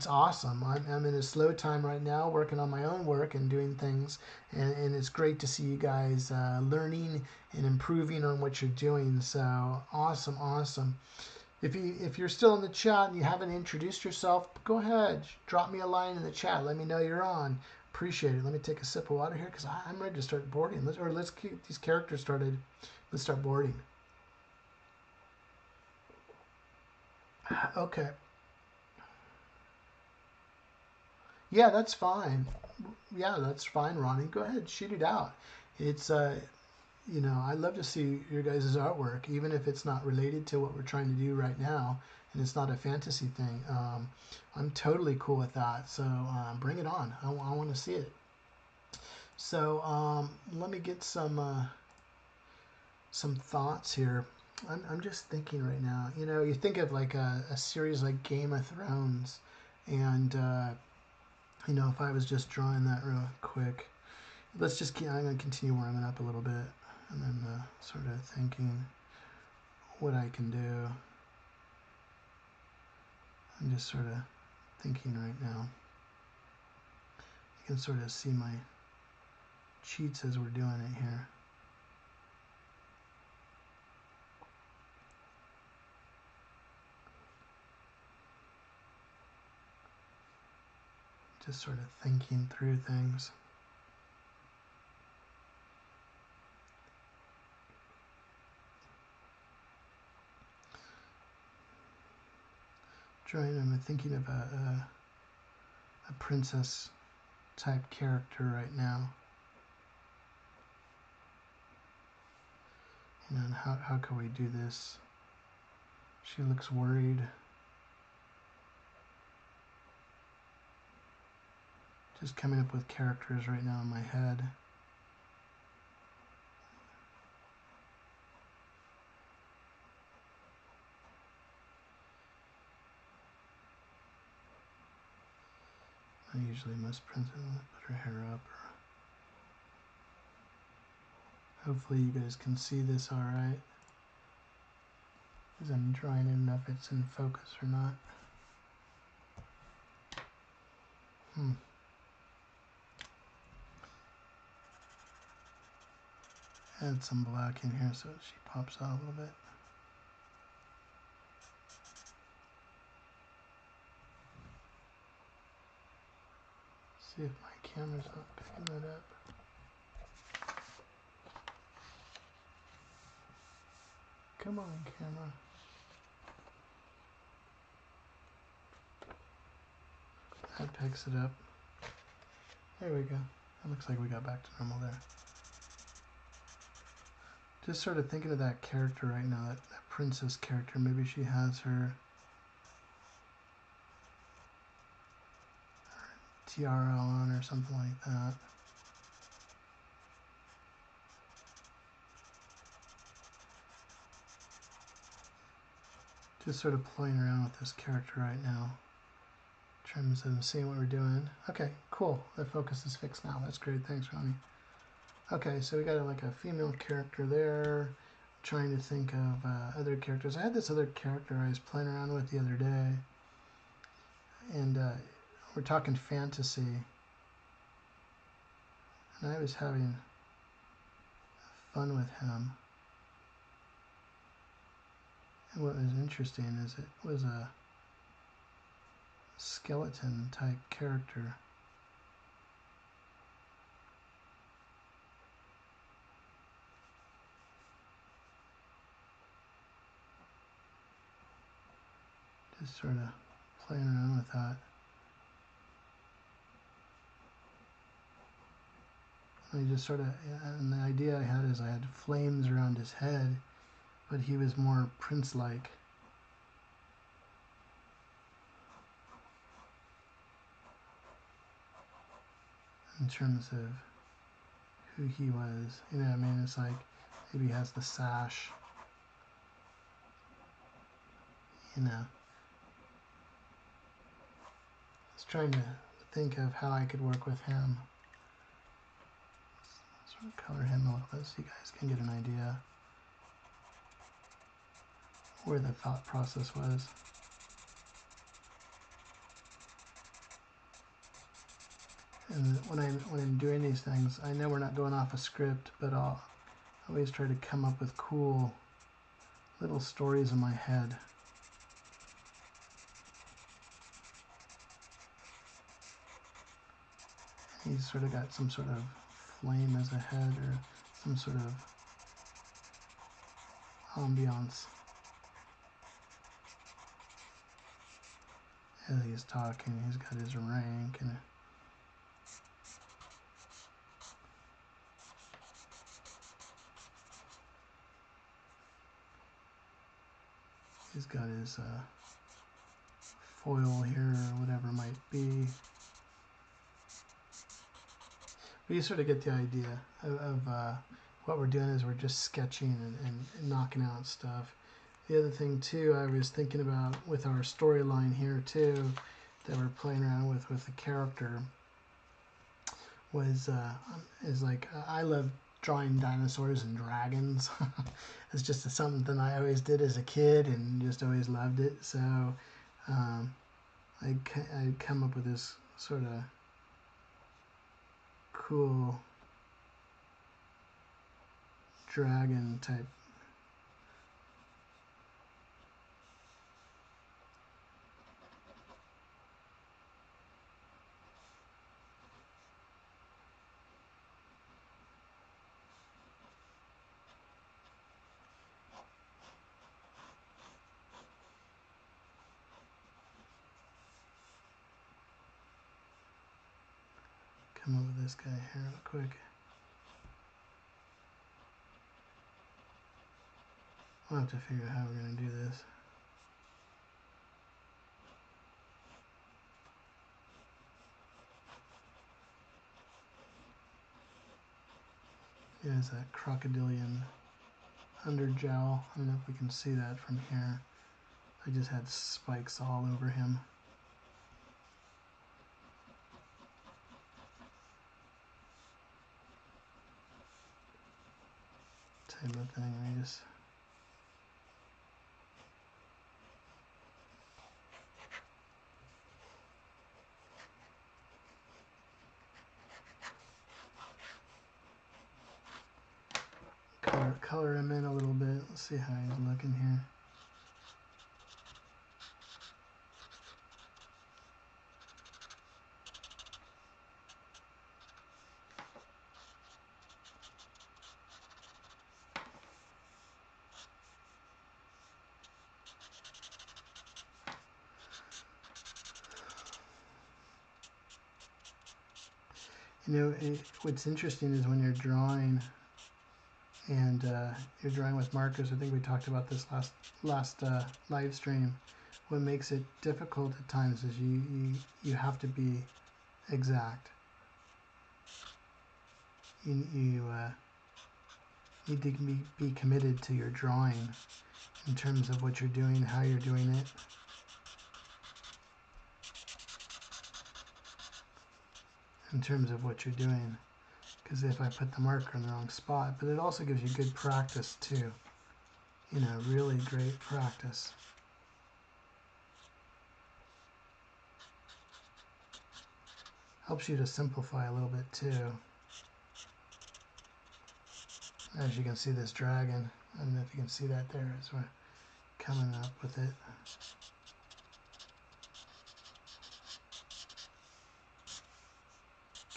A: awesome. I'm in a slow time right now, working on my own work and doing things, and it's great to see you guys learning and improving on what you're doing. So awesome, awesome. If you're still in the chat and you haven't introduced yourself, go ahead, drop me a line in the chat. Let me know you're on. Appreciate it. Let me take a sip of water here because I'm ready to start boarding. Let's keep these characters started. Let's start boarding. Okay. Yeah, that's fine. Yeah, that's fine, Ronnie. Go ahead, shoot it out. It's I love to see your guys' artwork, even if it's not related to what we're trying to do right now, and it's not a fantasy thing. I'm totally cool with that. So bring it on. I want to see it. So let me get some thoughts here. I'm just thinking right now. You think of like a series like Game of Thrones, and if I was just drawing that real quick, I'm going to continue warming up a little bit. And then sort of thinking what I can do. I'm just sort of thinking right now. You can sort of see my cheats as we're doing it here. Just sort of thinking through things. I'm thinking of a princess type character right now. And how can we do this? She looks worried. Just coming up with characters right now in my head. I usually must put her hair up. Hopefully you guys can see this all right. As I'm drawing in enough, it's in focus or not. Add some black in here so she pops out a little bit. See if my camera's not picking that up. Come on, camera. That picks it up. There we go. That looks like we got back to normal there. Just sort of thinking of that character right now, that princess character. Maybe she has her tiara on or something like that. Just sort of playing around with this character right now. In terms of seeing what we're doing. Okay, cool. The focus is fixed now. That's great. Thanks, Ronnie. Okay, so we got like a female character there. Trying to think of other characters. I had this other character I was playing around with the other day. And we're talking fantasy. And I was having fun with him. And what was interesting is it was a skeleton type character. Just sort of playing around with that. I just sort of, and the idea I had is I had flames around his head, but he was more prince-like. In terms of who he was, you know what I mean? It's like maybe he has the sash, you know. I was trying to think of how I could work with him. Let's sort of color him a little bit so you guys can get an idea where the thought process was. And when I'm doing these things, I know we're not going off a script, but I'll always try to come up with cool little stories in my head. He's sort of got some sort of flame as a head or some sort of ambiance as he's talking. He's got his rank and he's got his foil here or whatever it might be. But you sort of get the idea of what we're doing is we're just sketching and knocking out stuff. The other thing too I was thinking about with our storyline here too that we're playing around with the character was is like I love drawing dinosaurs and dragons. It's just something I always did as a kid and just always loved it. So I'd come up with this sort of cool dragon type. Come up with this guy here real quick. We'll have to figure out how we're going to do this. It has a crocodilian underjowl. I don't know if we can see that from here. I just had spikes all over him. Type of thing. Let me just color him in a little bit. Let's see how he's looking here. You know, what's interesting is when you're drawing and you're drawing with markers. I think we talked about this last live stream. What makes it difficult at times is you have to be exact. You need to be committed to your drawing in terms of what you're doing, how you're doing it. In terms of what you're doing. Because if I put the marker in the wrong spot, but it also gives you good practice too. You know, really great practice. Helps you to simplify a little bit too. As you can see, this dragon, I don't know if you can see that there as we're coming up with it.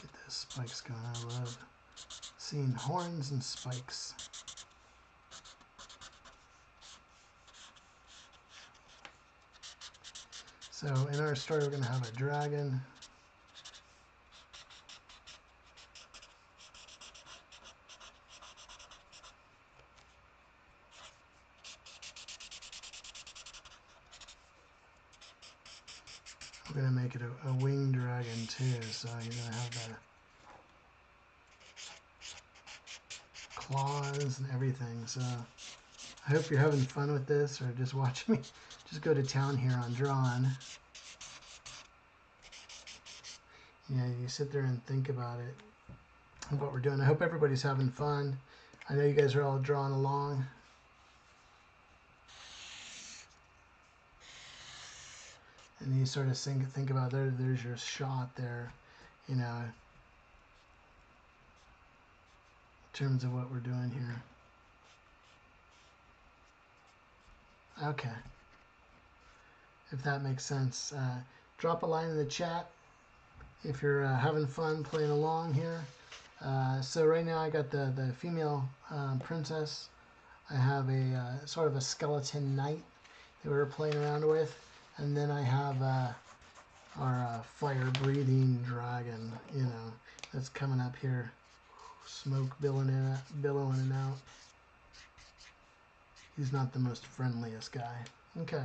A: Get those spikes going. I love seeing horns and spikes. So in our story, we're going to have a dragon. We're going to make it a winged dragon too, so you're going to have the claws and everything. So I hope you're having fun with this, or just watch me just go to town here on Drawn. Yeah, you sit there and think about it, what we're doing. I hope everybody's having fun. I know you guys are all drawing along. And you sort of think about there's your shot there, you know, in terms of what we're doing here. Okay. If that makes sense. Drop a line in the chat if you're having fun playing along here. So right now I got the female princess. I have a sort of a skeleton knight that we were playing around with. And then I have our fire-breathing dragon, you know, that's coming up here. Smoke billowing out. He's not the most friendliest guy. Okay.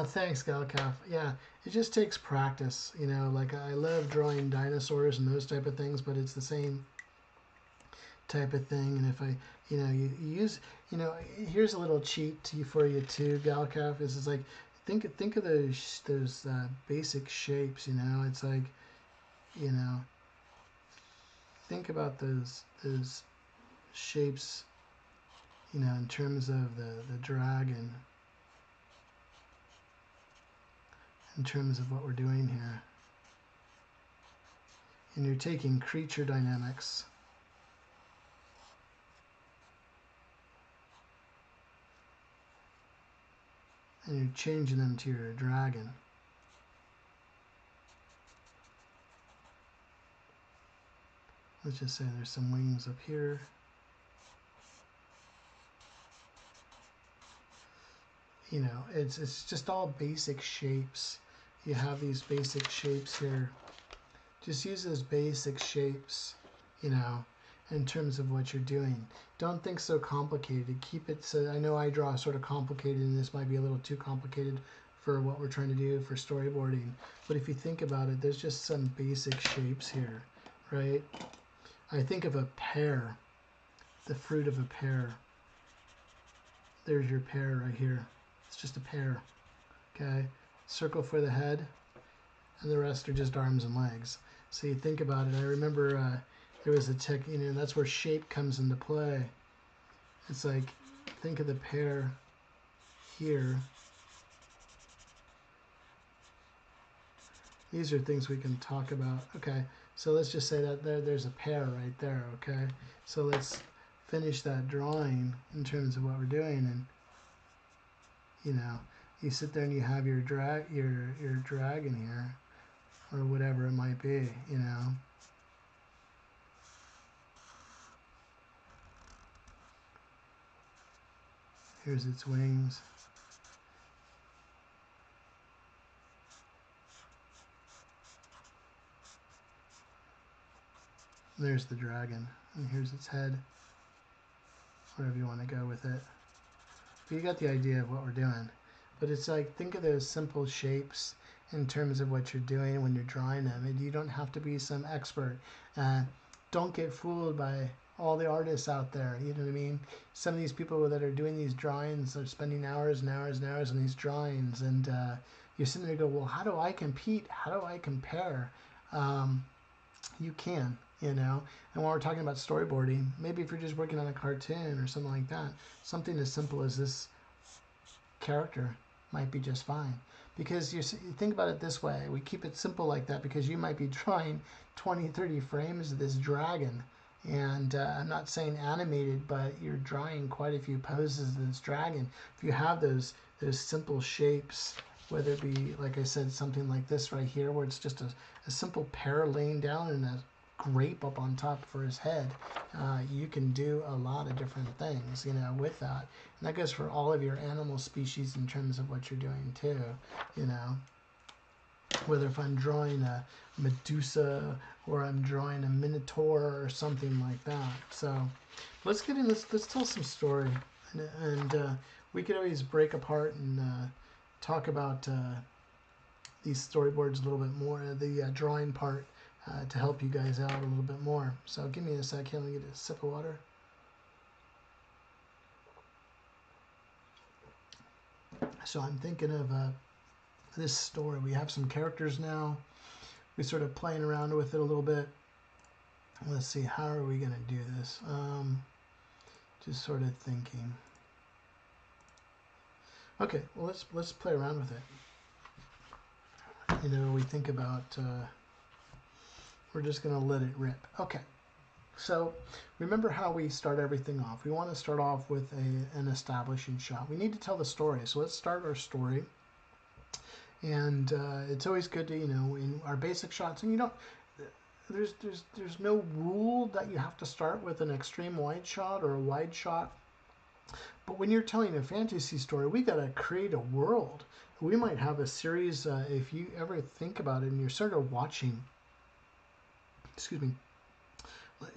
A: Thanks, Galcaf. Yeah, it just takes practice, you know, like I love drawing dinosaurs and those type of things, but it's the same type of thing. And if I, you know, you use, you know, here's a little cheat for you too, Galcaf. Is like, think of those basic shapes, you know. It's like, you know, think about those shapes, you know, in terms of the dragon, in terms of what we're doing here. And you're taking creature dynamics and you're changing them to your dragon. Let's just say there's some wings up here. You know, it's just all basic shapes. You have these basic shapes here. Just use those basic shapes, you know, in terms of what you're doing. Don't think so complicated. Keep it so, I know I draw sort of complicated and this might be a little too complicated for what we're trying to do for storyboarding. But if you think about it, there's just some basic shapes here, right? I think of a pear, the fruit of a pear. There's your pear right here. It's just a pear, okay? Circle for the head, and the rest are just arms and legs. So you think about it. I remember there was a tech, you know, that's where shape comes into play. It's like, think of the pear here. These are things we can talk about. Okay, so let's just say that there's a pear right there, okay? So let's finish that drawing in terms of what we're doing. And, you know, you sit there and you have your dragon here, or whatever it might be, you know. Here's its wings. There's the dragon, and here's its head, wherever you want to go with it. But you got the idea of what we're doing. But it's like, think of those simple shapes, in terms of what you're doing when you're drawing them. And you don't have to be some expert. Don't get fooled by all the artists out there. You know what I mean? Some of these people that are doing these drawings are spending hours and hours and hours on these drawings, and you're sitting there and go, well, how do I compete? How do I compare? You can, you know. And when we're talking about storyboarding, maybe if you're just working on a cartoon or something like that, something as simple as this character might be just fine. Because you think about it this way, we keep it simple like that because you might be drawing 20, 30 frames of this dragon. And I'm not saying animated, but you're drawing quite a few poses of this dragon. If you have those simple shapes, whether it be, like I said, something like this right here, where it's just a simple pear laying down and a grape up on top for his head, you can do a lot of different things, you know, with that. And that goes for all of your animal species in terms of what you're doing too, you know. Whether if I'm drawing a Medusa or I'm drawing a Minotaur or something like that. So let's get in this. Let's tell some story, and we could always break apart and talk about these storyboards a little bit more, the drawing part, to help you guys out a little bit more. So give me a second. Let me get a sip of water. So I'm thinking of this story. We have some characters now. We're sort of playing around with it a little bit. Let's see, how are we going to do this? Just sort of thinking. Okay, well, let's play around with it. You know, we think about, we're just going to let it rip. Okay, so remember how we start everything off. We want to start off with an establishing shot. We need to tell the story. So let's start our story. And it's always good to, you know, in our basic shots, and you don't, there's no rule that you have to start with an extreme wide shot or a wide shot. But when you're telling a fantasy story, we got to create a world. We might have a series, if you ever think about it and you're sort of watching, excuse me,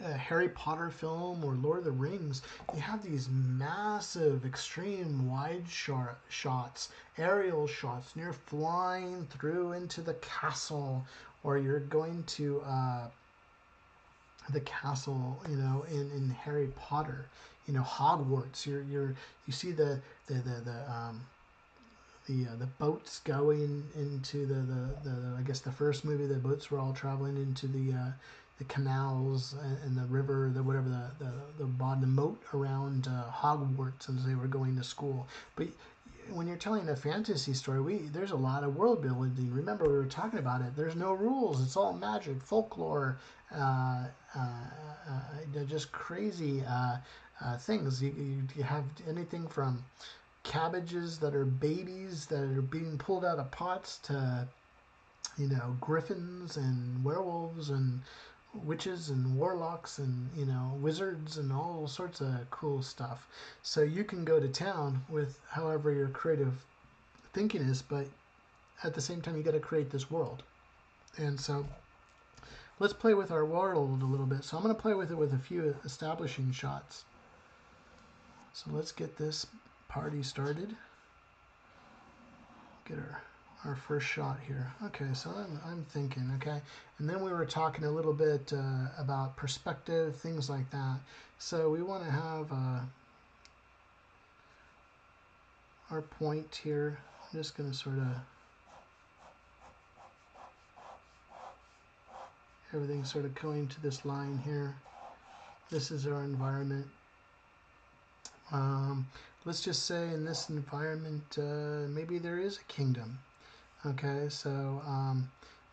A: a Harry Potter film or Lord of the Rings, you have these massive extreme wide shots, aerial shots, and you're flying through into the castle, or you're going to the castle, you know, in Harry Potter, you know, Hogwarts. You see the boats going into the I guess the first movie, the boats were all traveling into the canals and the river, the moat around Hogwarts as they were going to school. But when you're telling a fantasy story, there's a lot of world building. Remember, we were talking about it. There's no rules. It's all magic, folklore, just crazy things. You have anything from cabbages that are babies that are being pulled out of pots to, you know, griffins and werewolves and witches and warlocks and, you know, wizards and all sorts of cool stuff. So you can go to town with however your creative thinking is, but at the same time you got to create this world. And so let's play with our world a little bit. So I'm going to play with it with a few establishing shots. So let's get this party started. Get our first shot here. Okay, so I'm thinking, okay, and then we were talking a little bit about perspective, things like that. So we want to have our point here. I'm just going to sort of, everything's sort of going to this line here. This is our environment. Let's just say in this environment, maybe there is a kingdom. Okay, so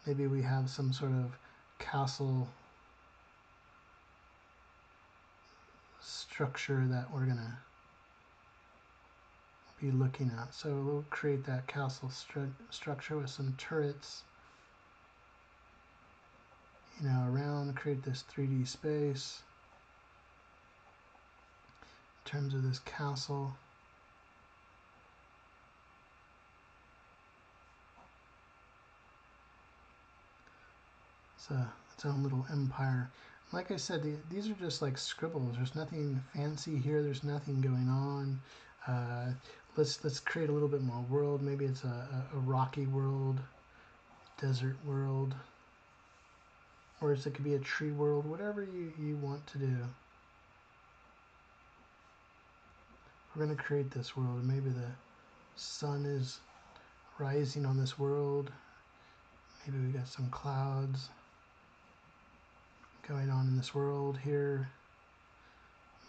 A: maybe we have some sort of castle structure that we're going to be looking at. So we'll create that castle structure with some turrets, you know, around, create this 3D space in terms of this castle. Its own little empire. Like I said, these are just like scribbles. There's nothing fancy here. There's nothing going on. Let's create a little bit more world. Maybe it's a rocky world. desert world, or it could be a tree world, whatever you want to do. We're going to create this world. Maybe the sun is rising on this world. Maybe we got some clouds going on in this world here.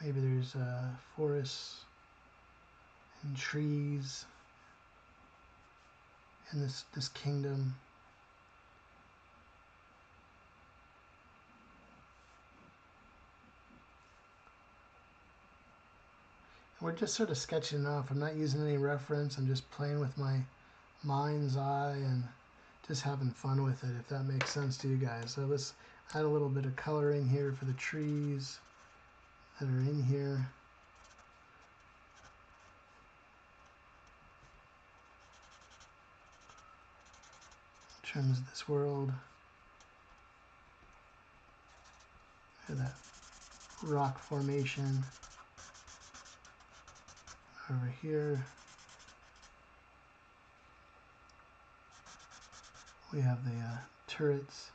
A: Maybe there's forests and trees in this kingdom. We're just sort of sketching off. I'm not using any reference. I'm just playing with my mind's eye and just having fun with it, if that makes sense to you guys. So let's add a little bit of coloring here for the trees that are in here. In terms of this world. Look at that rock formation over here. We have the turrets.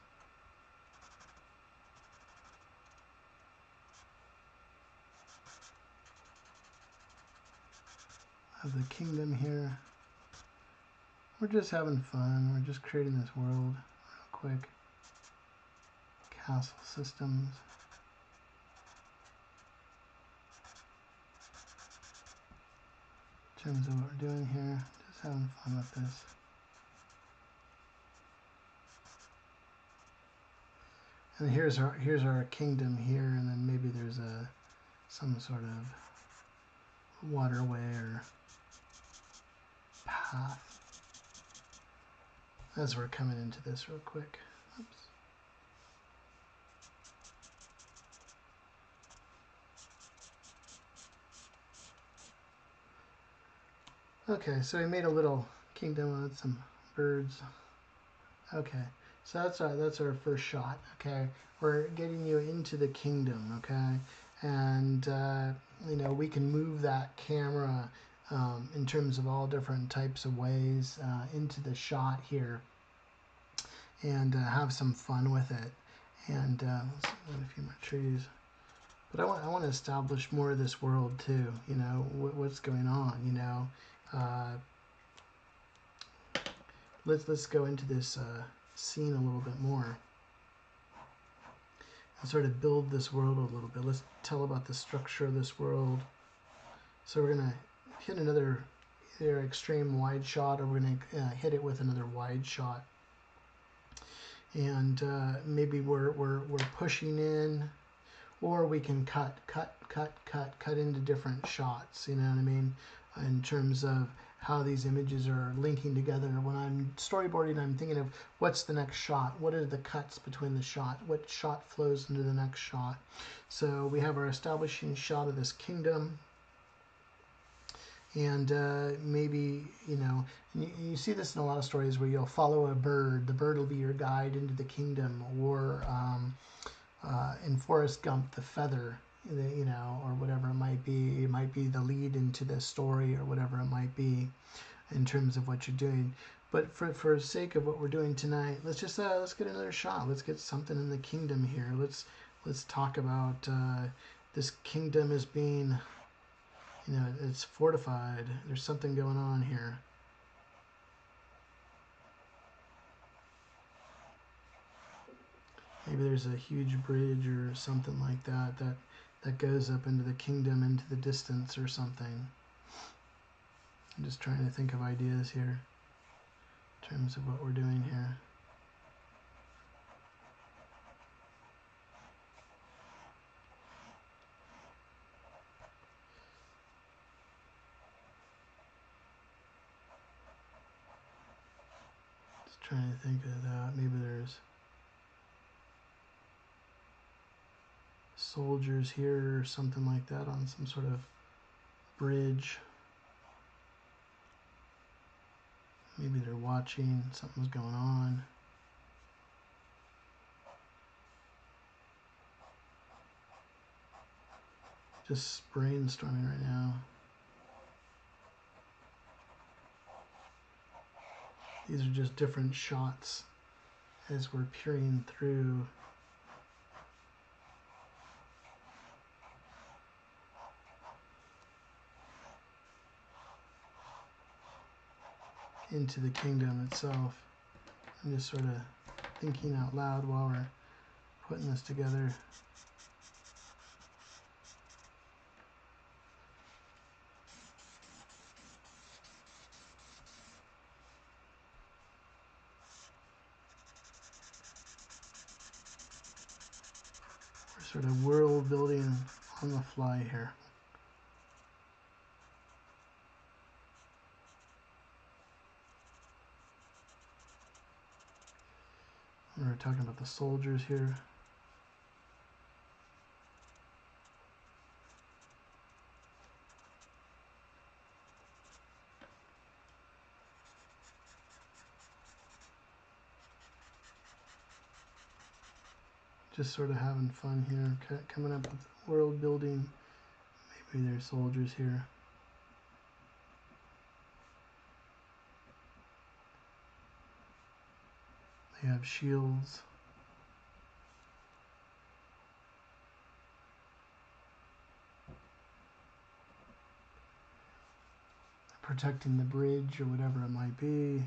A: Of the kingdom here. We're just having fun. We're just creating this world real quick. Castle systems. In terms of what we're doing here, just having fun with this. And here's our kingdom here, and then maybe there's some sort of waterway or path. As we're coming into this real quick. Oops. Okay, so we made a little kingdom with some birds. Okay, so that's our first shot. Okay, we're getting you into the kingdom. Okay, and you know, we can move that camera in terms of all different types of ways into the shot here, and have some fun with it. And let's add a few more trees. But I want to establish more of this world too. You know, what's going on. You know. Let's go into this scene a little bit more and sort of build this world a little bit. Let's tell about the structure of this world. So we're gonna hit another either extreme wide shot, or we're gonna hit it with another wide shot. And maybe we're pushing in, or we can cut into different shots. You know what I mean? In terms of how these images are linking together. When I'm storyboarding, I'm thinking of what's the next shot? What are the cuts between the shot? What shot flows into the next shot? So we have our establishing shot of this kingdom. And maybe, you know, you see this in a lot of stories where you'll follow a bird. The bird will be your guide into the kingdom. Or in Forrest Gump, the feather, you know, or whatever it might be. It might be the lead into the story, or whatever it might be in terms of what you're doing. But for the sake of what we're doing tonight, let's just let's get another shot. Let's get something in the kingdom here. Let's talk about this kingdom as being, you know, it's fortified. There's something going on here. Maybe there's a huge bridge or something like that goes up into the kingdom, into the distance or something. I'm just trying to think of ideas here in terms of what we're doing here. Just trying to think of that. Maybe there's soldiers here or something like that on some sort of bridge. Maybe they're watching, something's going on. Just brainstorming right now. These are just different shots as we're peering through into the kingdom itself. I'm just sort of thinking out loud while we're putting this together. We're sort of world building on the fly here. We're talking about the soldiers here. Just sort of having fun here, coming up with world building. Maybe there's soldiers here. They have shields. Protecting the bridge or whatever it might be.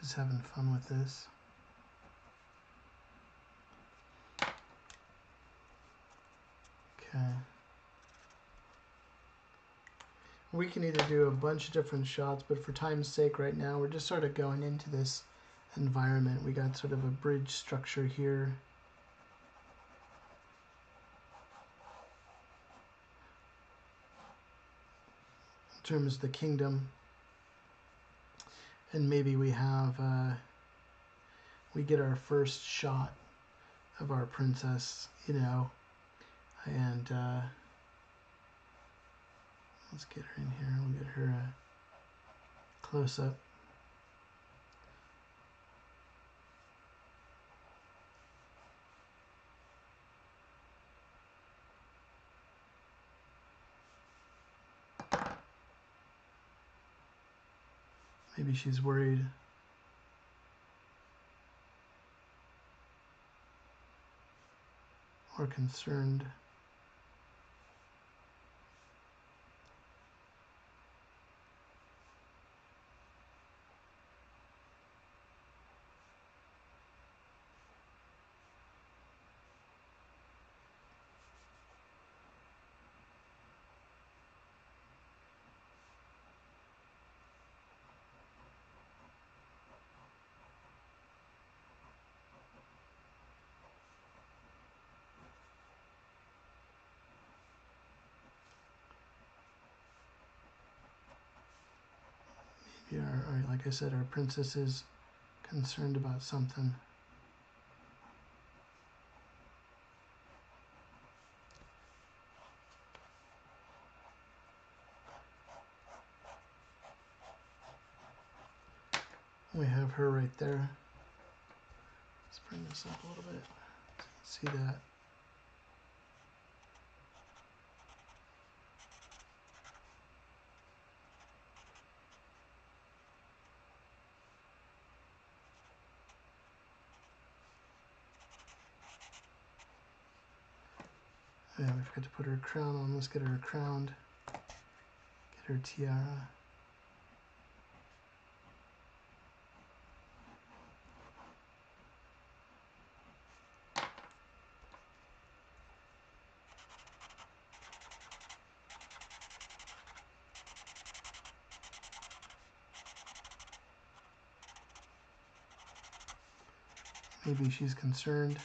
A: Just having fun with this. Okay. We can either do a bunch of different shots, but for time's sake right now, we're just sort of going into this environment. We got sort of a bridge structure here. In terms of the kingdom. And maybe we have, we get our first shot of our princess, you know, and let's get her in here. We'll get her a close-up. Maybe she's worried. Or concerned. Like I said, our princess is concerned about something. We have her right there. Let's bring this up a little bit. See that. Yeah, we forgot to put her crown on. Let's get her crowned. Get her tiara. Maybe she's concerned.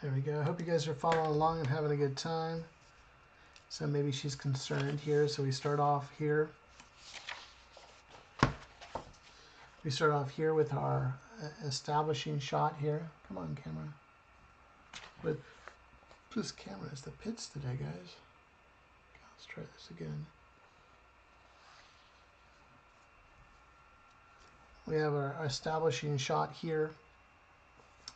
A: There we go. I hope you guys are following along and having a good time. So maybe she's concerned here. So we start off here. We start off here with our establishing shot here. Come on, camera. With this camera is the pits today, guys. Okay, let's try this again. We have our establishing shot here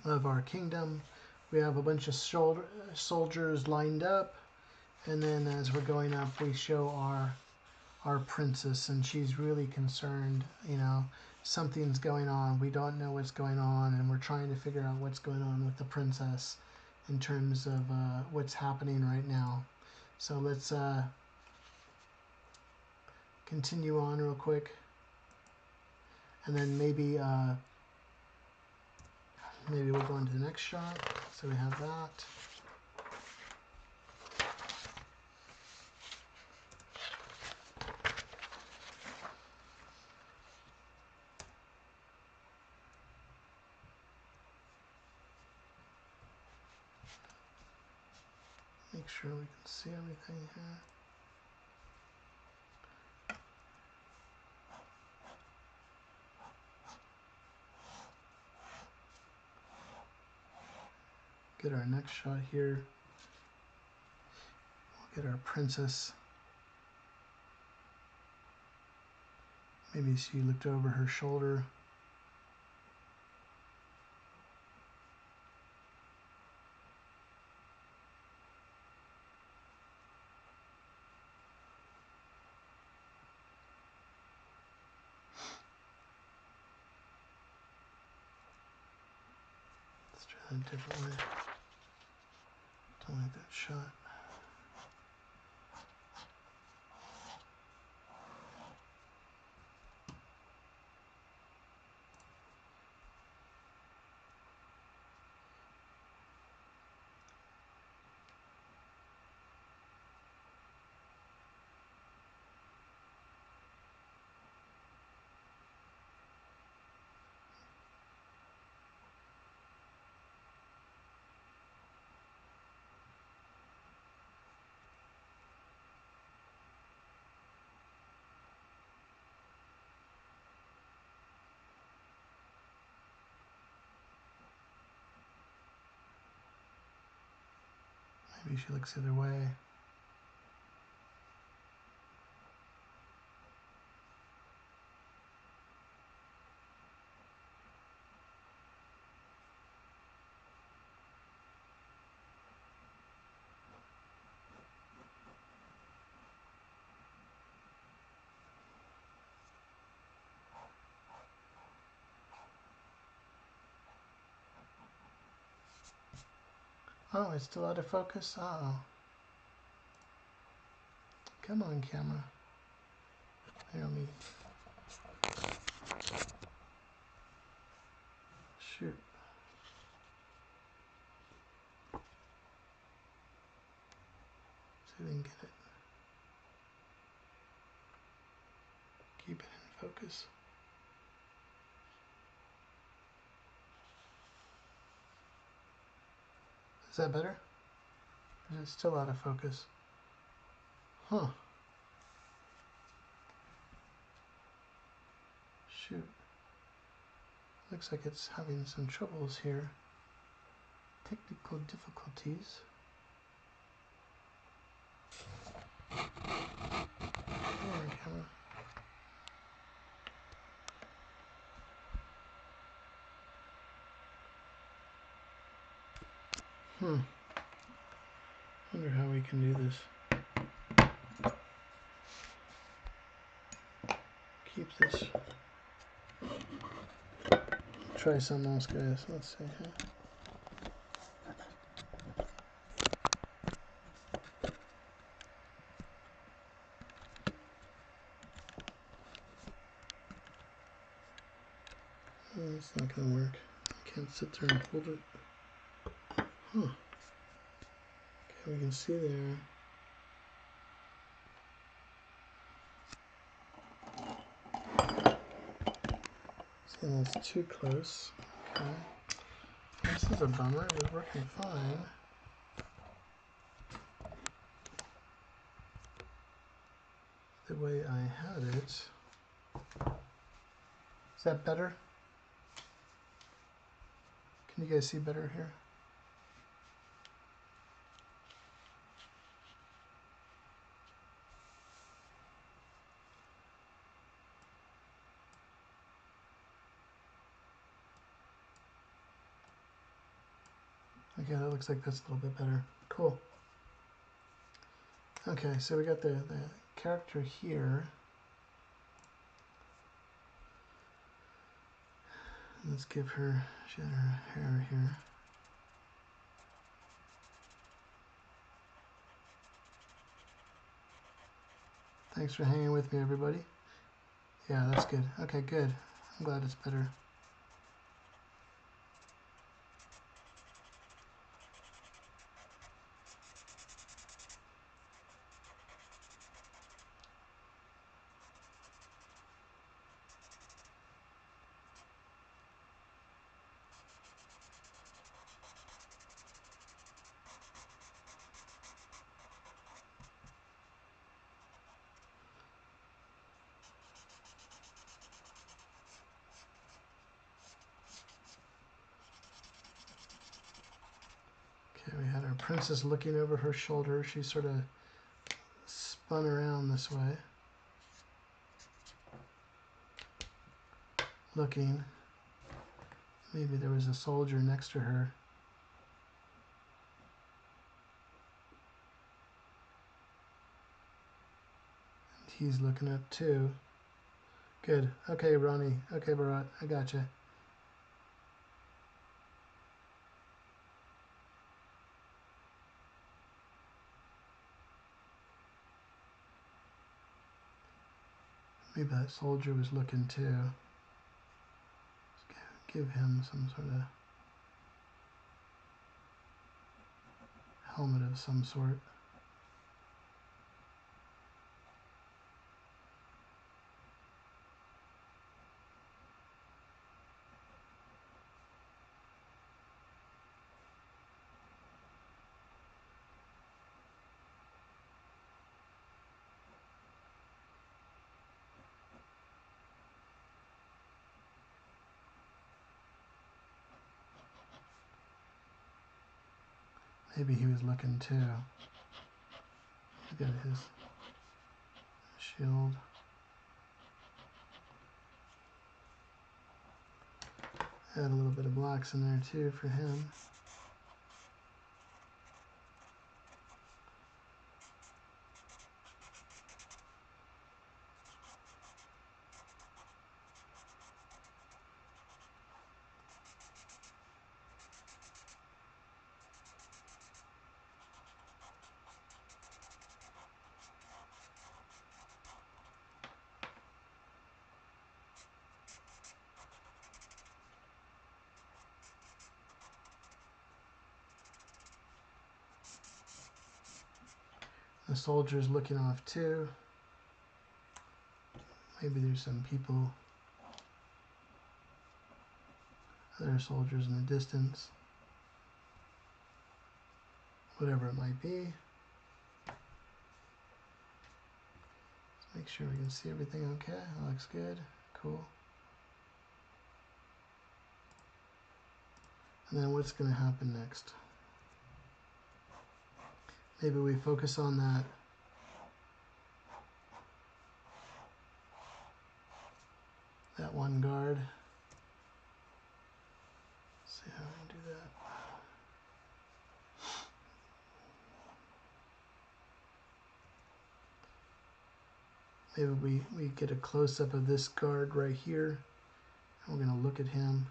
A: of our kingdom. We have a bunch of soldiers lined up, and then as we're going up, we show our princess, and she's really concerned. You know, something's going on. We don't know what's going on, and we're trying to figure out what's going on with the princess in terms of what's happening right now. So let's continue on real quick, and then maybe we'll go into the next shot. So we have that. Make sure we can see everything here. Get our next shot here. We'll get our princess. Maybe she looked over her shoulder. Let's try that a different way. Don't like that shot. Maybe she looks the other way. Oh, it's still out of focus? Uh-oh. Come on, camera. Here, let me... Shoot. See if we can get it. Keep it in focus. Is that better? Or is it still out of focus? Huh. Shoot. Looks like it's having some troubles here. Technical difficulties. Come on, camera. Wonder how we can do this. Keep this. Try something else, guys. Let's see here. Oh, it's not going to work. I can't sit there and hold it. Huh. Okay, we can see there. See, that's too close. Okay. This is a bummer. It was working fine. The way I had it. Is that better? Can you guys see better here? Okay, that looks like that's a little bit better. Cool. Okay, so we got the character here. Let's give her, she had her hair here. Thanks for hanging with me, everybody. Yeah, that's good. Okay, good. I'm glad it's better. Okay, we had our princess looking over her shoulder. She sort of spun around this way, looking. Maybe there was a soldier next to her. And he's looking up too. Good. Okay, Ronnie. Okay, Barat, I gotcha. Maybe that soldier was looking too. Let's give him some sort of helmet of some sort. Maybe he was looking too. Look at his shield. Add a little bit of blacks in there too for him. The soldier's looking off too. Maybe there's some people, other soldiers in the distance. Whatever it might be. Let's make sure we can see everything okay. That looks good. Cool. And then what's going to happen next? Maybe we focus on that one guard. Let's see how we can do that. Maybe we get a close-up of this guard right here. And we're going to look at him.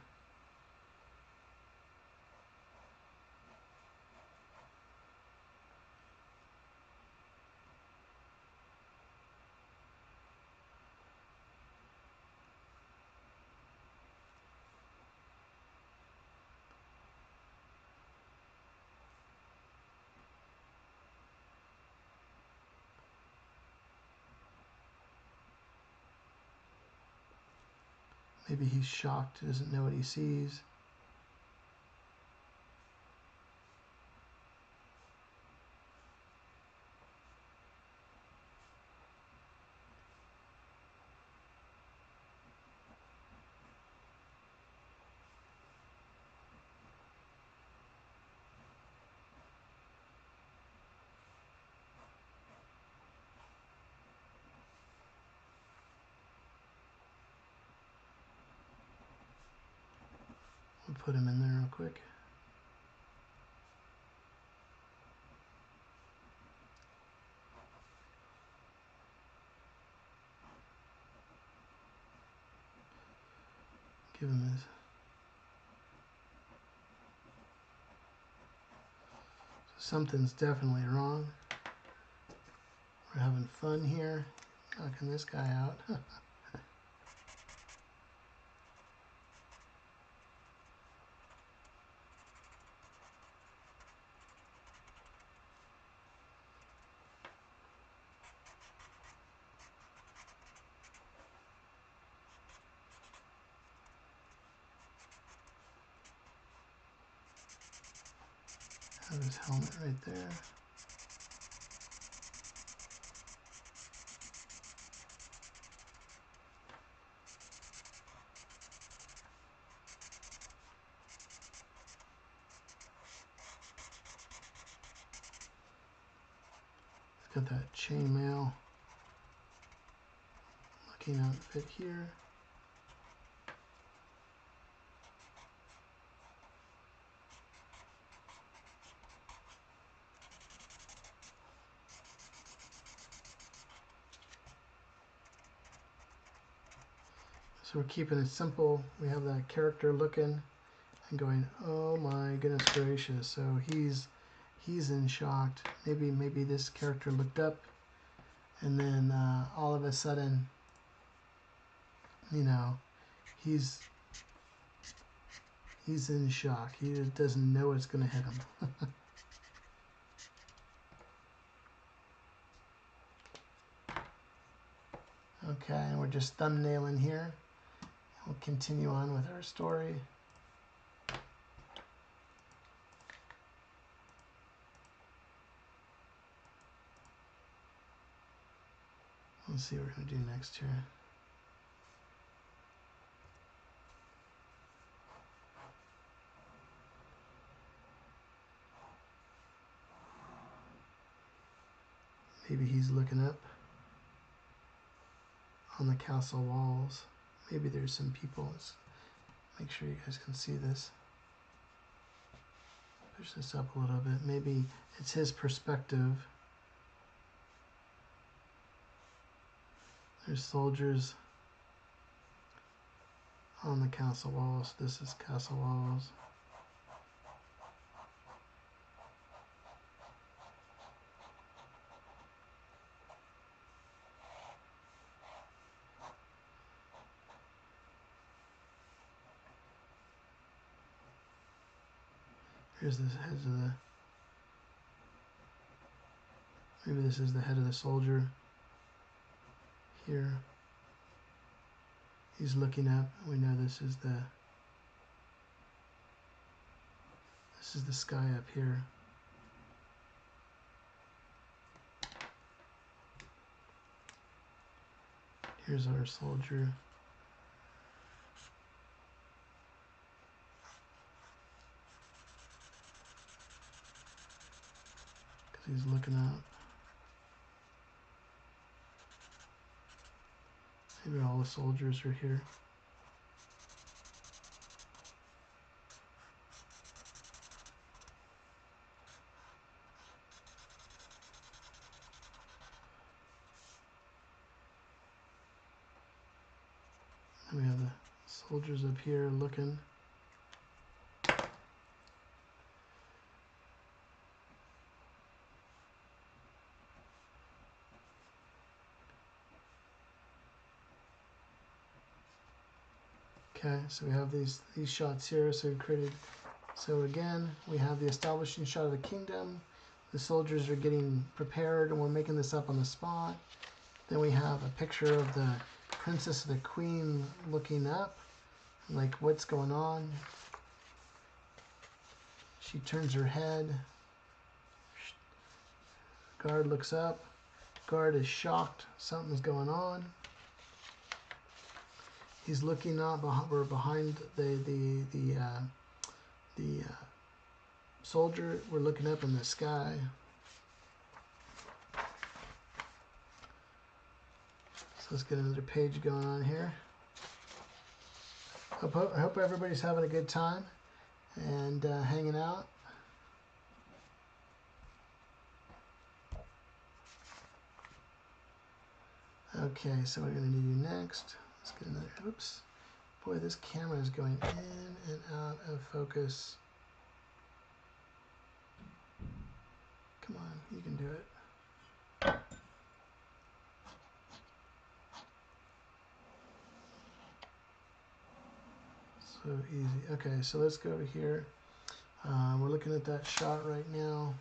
A: Maybe he's shocked, doesn't know what he sees. put him in there real quick. Give him his. Something's definitely wrong. We're having fun here, knocking this guy out. Have his helmet right there. Got that chainmail looking outfit here. So we're keeping it simple. We have that character looking and going, oh my goodness gracious. So he's in shock. Maybe this character looked up, and then all of a sudden, you know, he's in shock. He just doesn't know what's going to hit him. Okay, and we're just thumbnailing here. We'll continue on with our story. Let's see what we're going to do next here. Maybe he's looking up on the castle walls. Maybe there's some people. Let's make sure you guys can see this. Push this up a little bit. Maybe it's his perspective. There's soldiers on the castle walls. This is castle walls. Here's the heads of the. Maybe this is the head of the soldier. Here. He's looking up. We know this is the sky up here. Here's our soldier. Because he's looking up. Maybe all the soldiers are here. And we have the soldiers up here looking. Okay, so we have these shots here. So we created. So again, we have the establishing shot of the kingdom. The soldiers are getting prepared, and we're making this up on the spot. Then we have a picture of the princess and the queen looking up, like what's going on. She turns her head. Guard looks up. Guard is shocked. Something's going on. He's looking up. We're behind the soldier. We're looking up in the sky. So let's get another page going on here. I hope everybody's having a good time. and hanging out. Okay, so what we're going to do next, let's get another, oops. Boy, this camera is going in and out of focus. Come on, you can do it. So easy. Okay, so let's go over here. We're looking at that shot right now.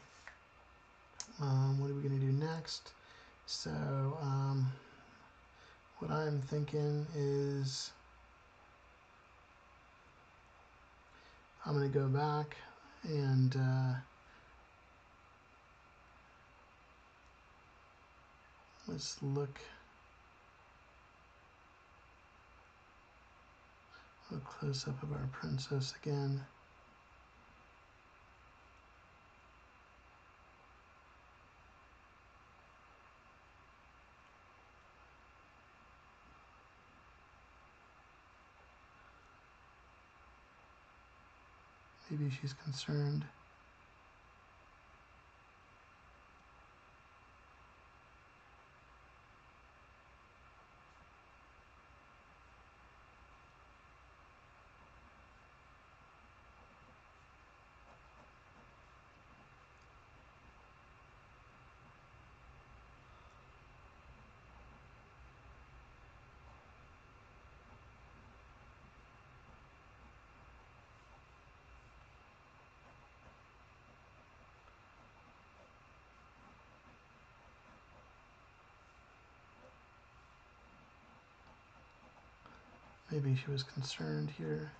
A: What are we going to do next? So what I'm thinking is I'm going to go back and let's look a close-up of our princess again. Maybe she's concerned. Maybe she was concerned here.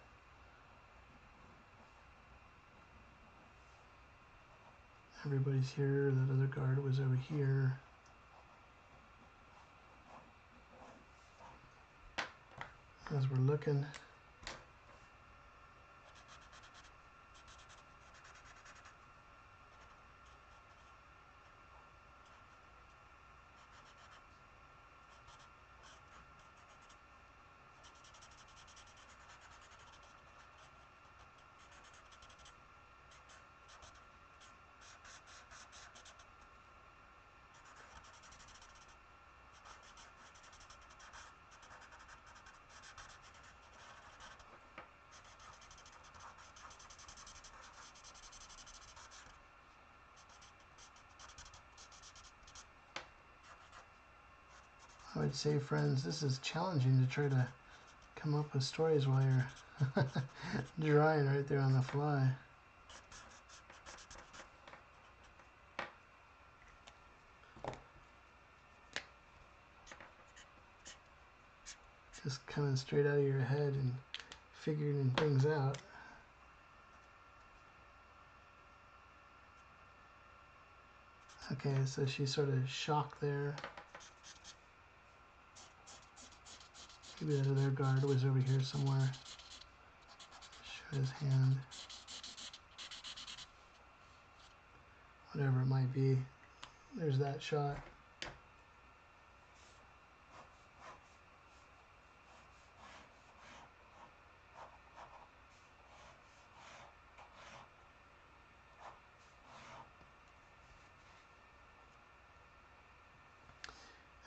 A: Everybody's here. That other guard was over here. As we're looking. I would say, friends, this is challenging to try to come up with stories while you're drawing right there on the fly. Just coming straight out of your head and figuring things out. Okay, so she's sort of shocked there. Maybe that other guard was over here somewhere. Show his hand. Whatever it might be. There's that shot.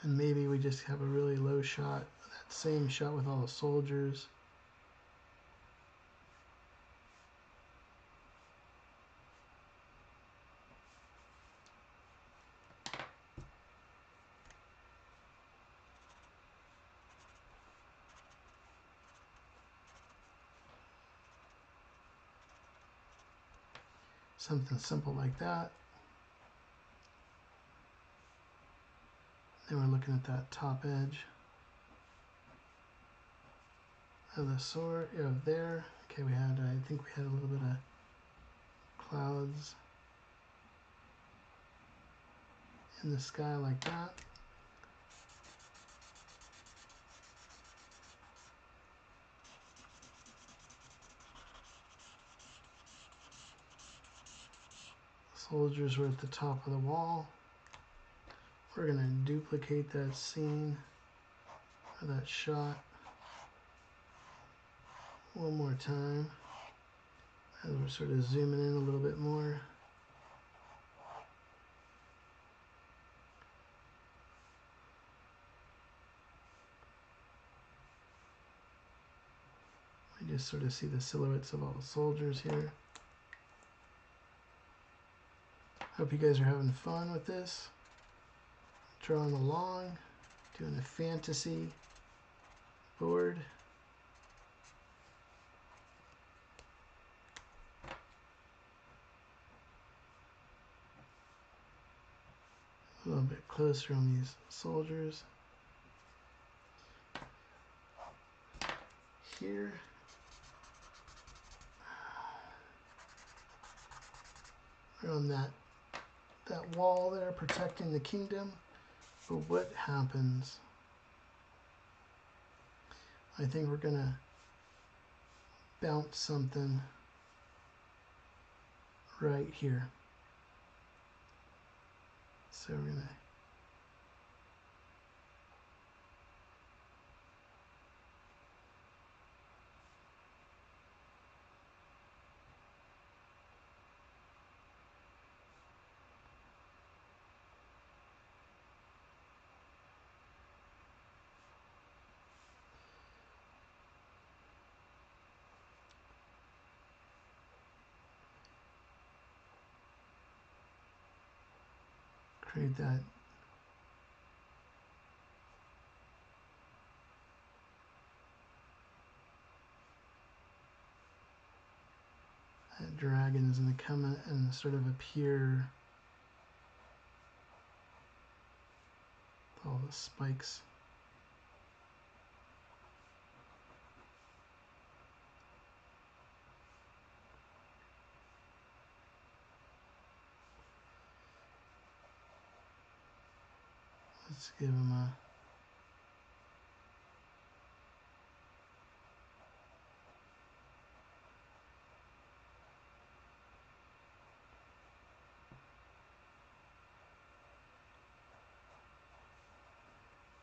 A: And maybe we just have a really low shot, that same shot with all the soldiers. Something simple like that. Then we're looking at that top edge of the sword, of there. Okay, we had, I think we had a little bit of clouds in the sky like that. Soldiers were at the top of the wall. We're going to duplicate that scene, or that shot, one more time. As we're sort of zooming in a little bit more. We just sort of see the silhouettes of all the soldiers here. Hope you guys are having fun with this. Drawing along, doing a fantasy board. A little bit closer on these soldiers. Here. We're on that wall there protecting the kingdom. But what happens? I think we're gonna bounce something right here. So we're gonna create that dragon is going to come and sort of appear with all the spikes. Let's give him a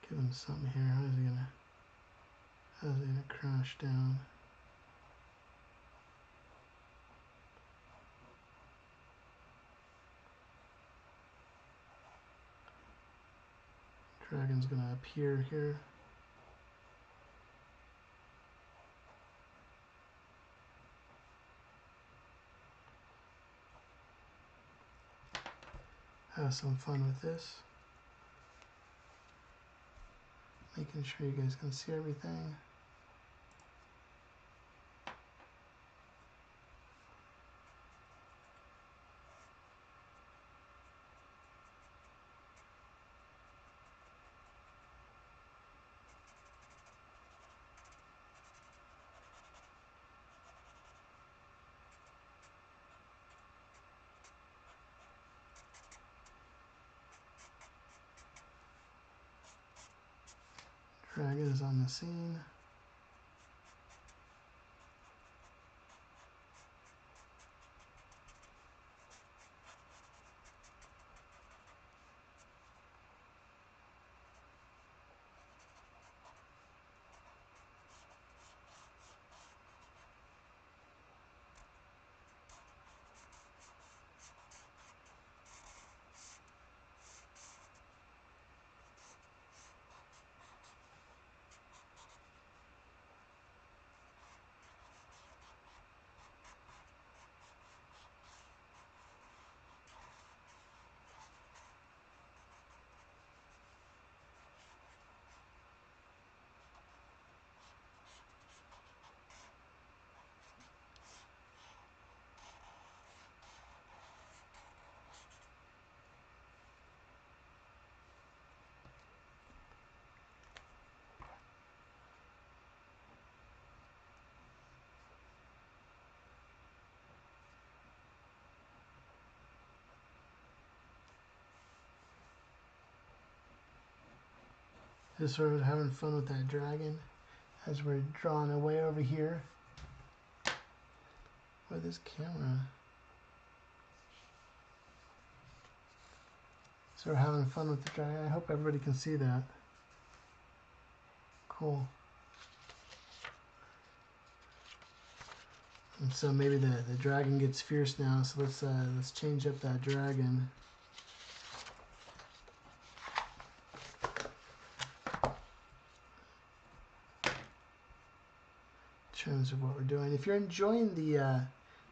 A: give him something here. How's he gonna crash down? Dragon's gonna appear here. Have some fun with this. Making sure you guys can see everything. Dragon is on the scene. Just sort of having fun with that dragon as we're drawing away over here with this camera. So we're having fun with the dragon. I hope everybody can see that. Cool. And so maybe the dragon gets fierce now, so let's change up that dragon. In terms of what we're doing. If you're enjoying the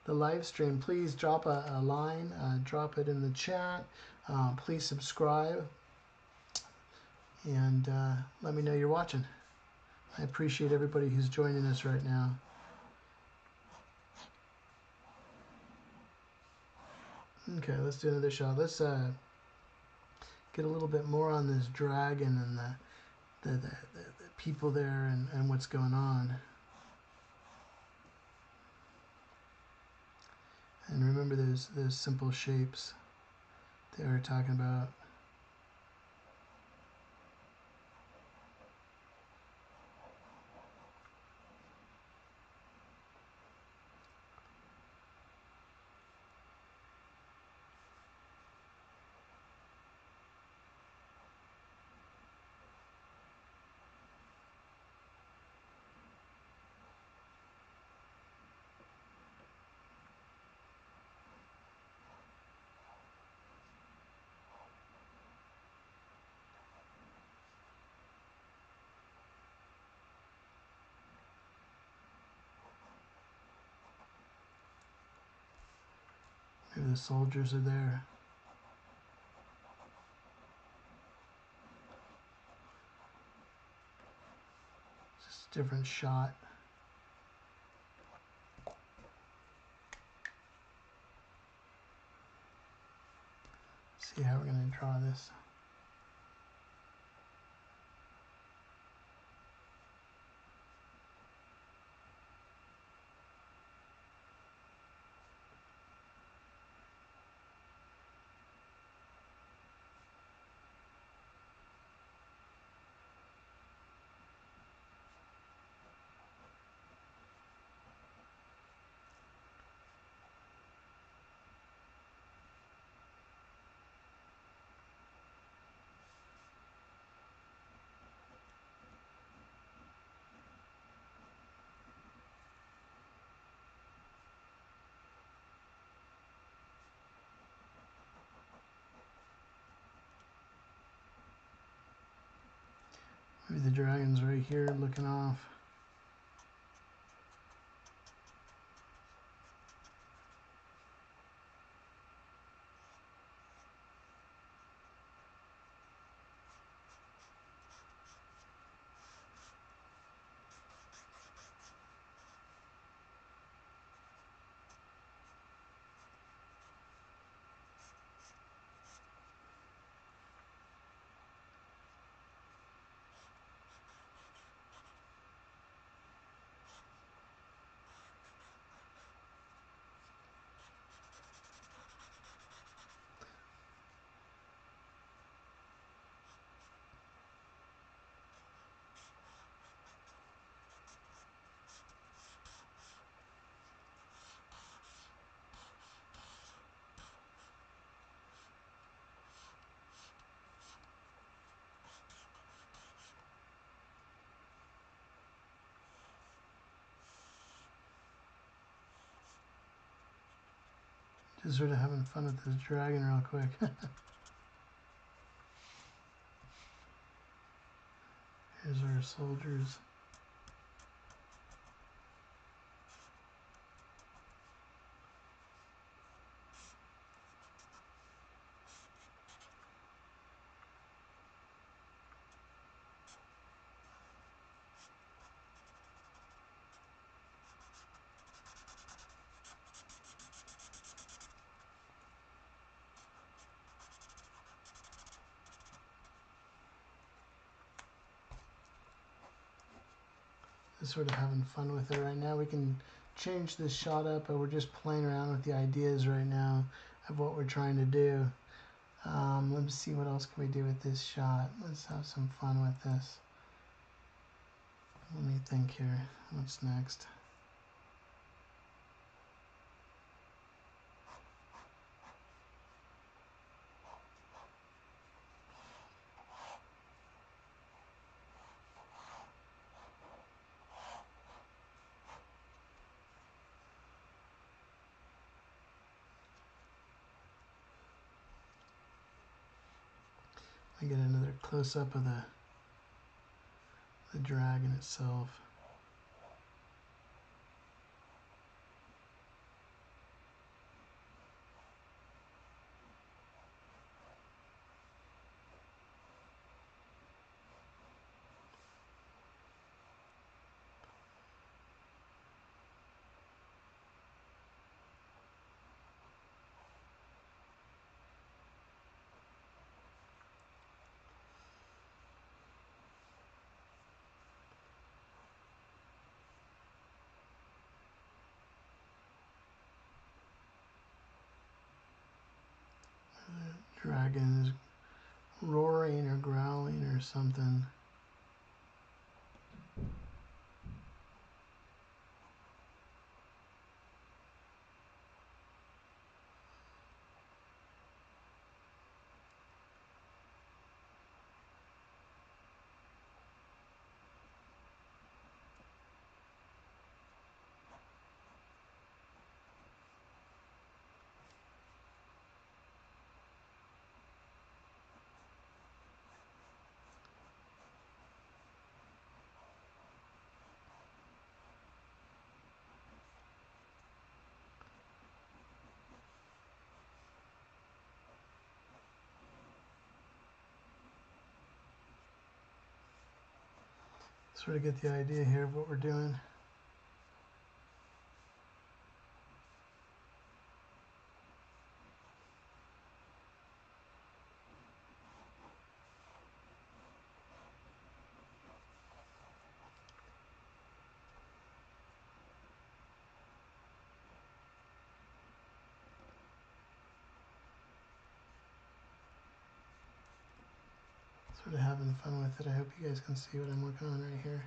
A: live stream, please drop a line, drop it in the chat. Please subscribe, and let me know you're watching. I appreciate everybody who's joining us right now. Okay, let's do another shot. Let's get a little bit more on this dragon and the people there and what's going on. And remember those simple shapes they were talking about. Maybe the soldiers are there. Just a different shot. See how we're going to draw this. Maybe the dragon's right here looking off. Just sort of having fun with this dragon real quick. Here's our soldiers. Sort of having fun with it right now. We can change this shot up, but we're just playing around with the ideas right now of what we're trying to do. Let's see what else can we do with this shot. Let's have some fun with this. Let me think here. What's next? I get another close-up of the dragon itself. Dragon is roaring or growling or something. Sort of get the idea here of what we're doing. Sort of having fun with it. I hope you guys can see what I'm working on right here.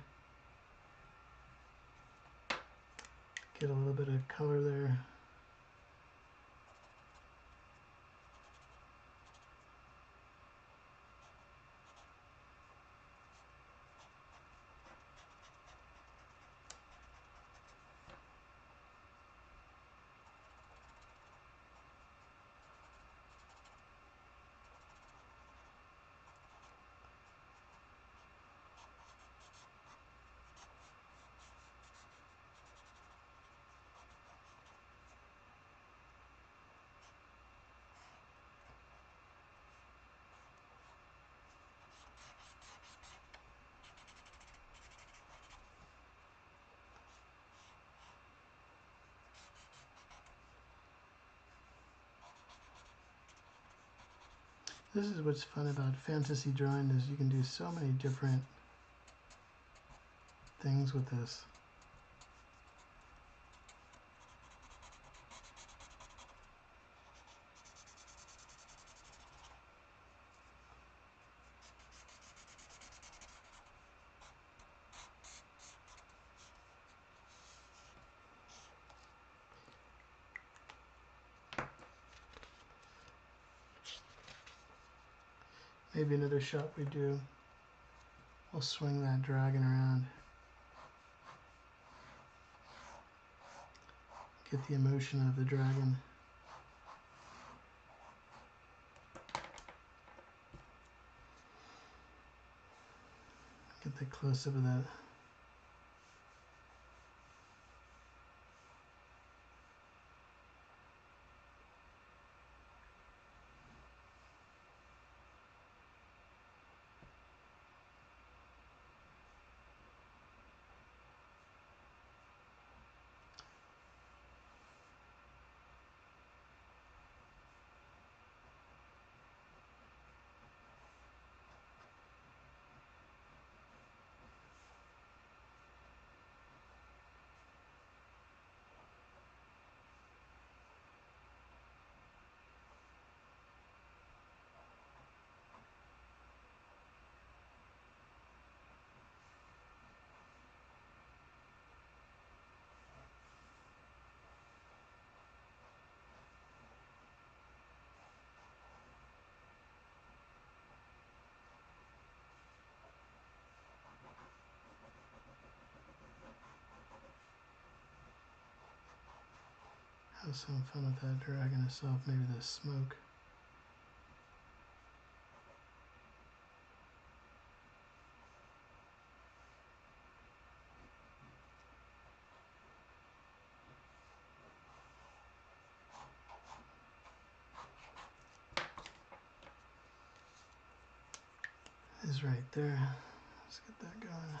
A: Get a little bit of color there. This is what's fun about fantasy drawing, is you can do so many different things with this. Maybe another shot we do, we'll swing that dragon around. Get the emotion of the dragon. Get the close-up of that. Have some fun with that dragon itself, maybe the smoke. is right there. Let's get that going.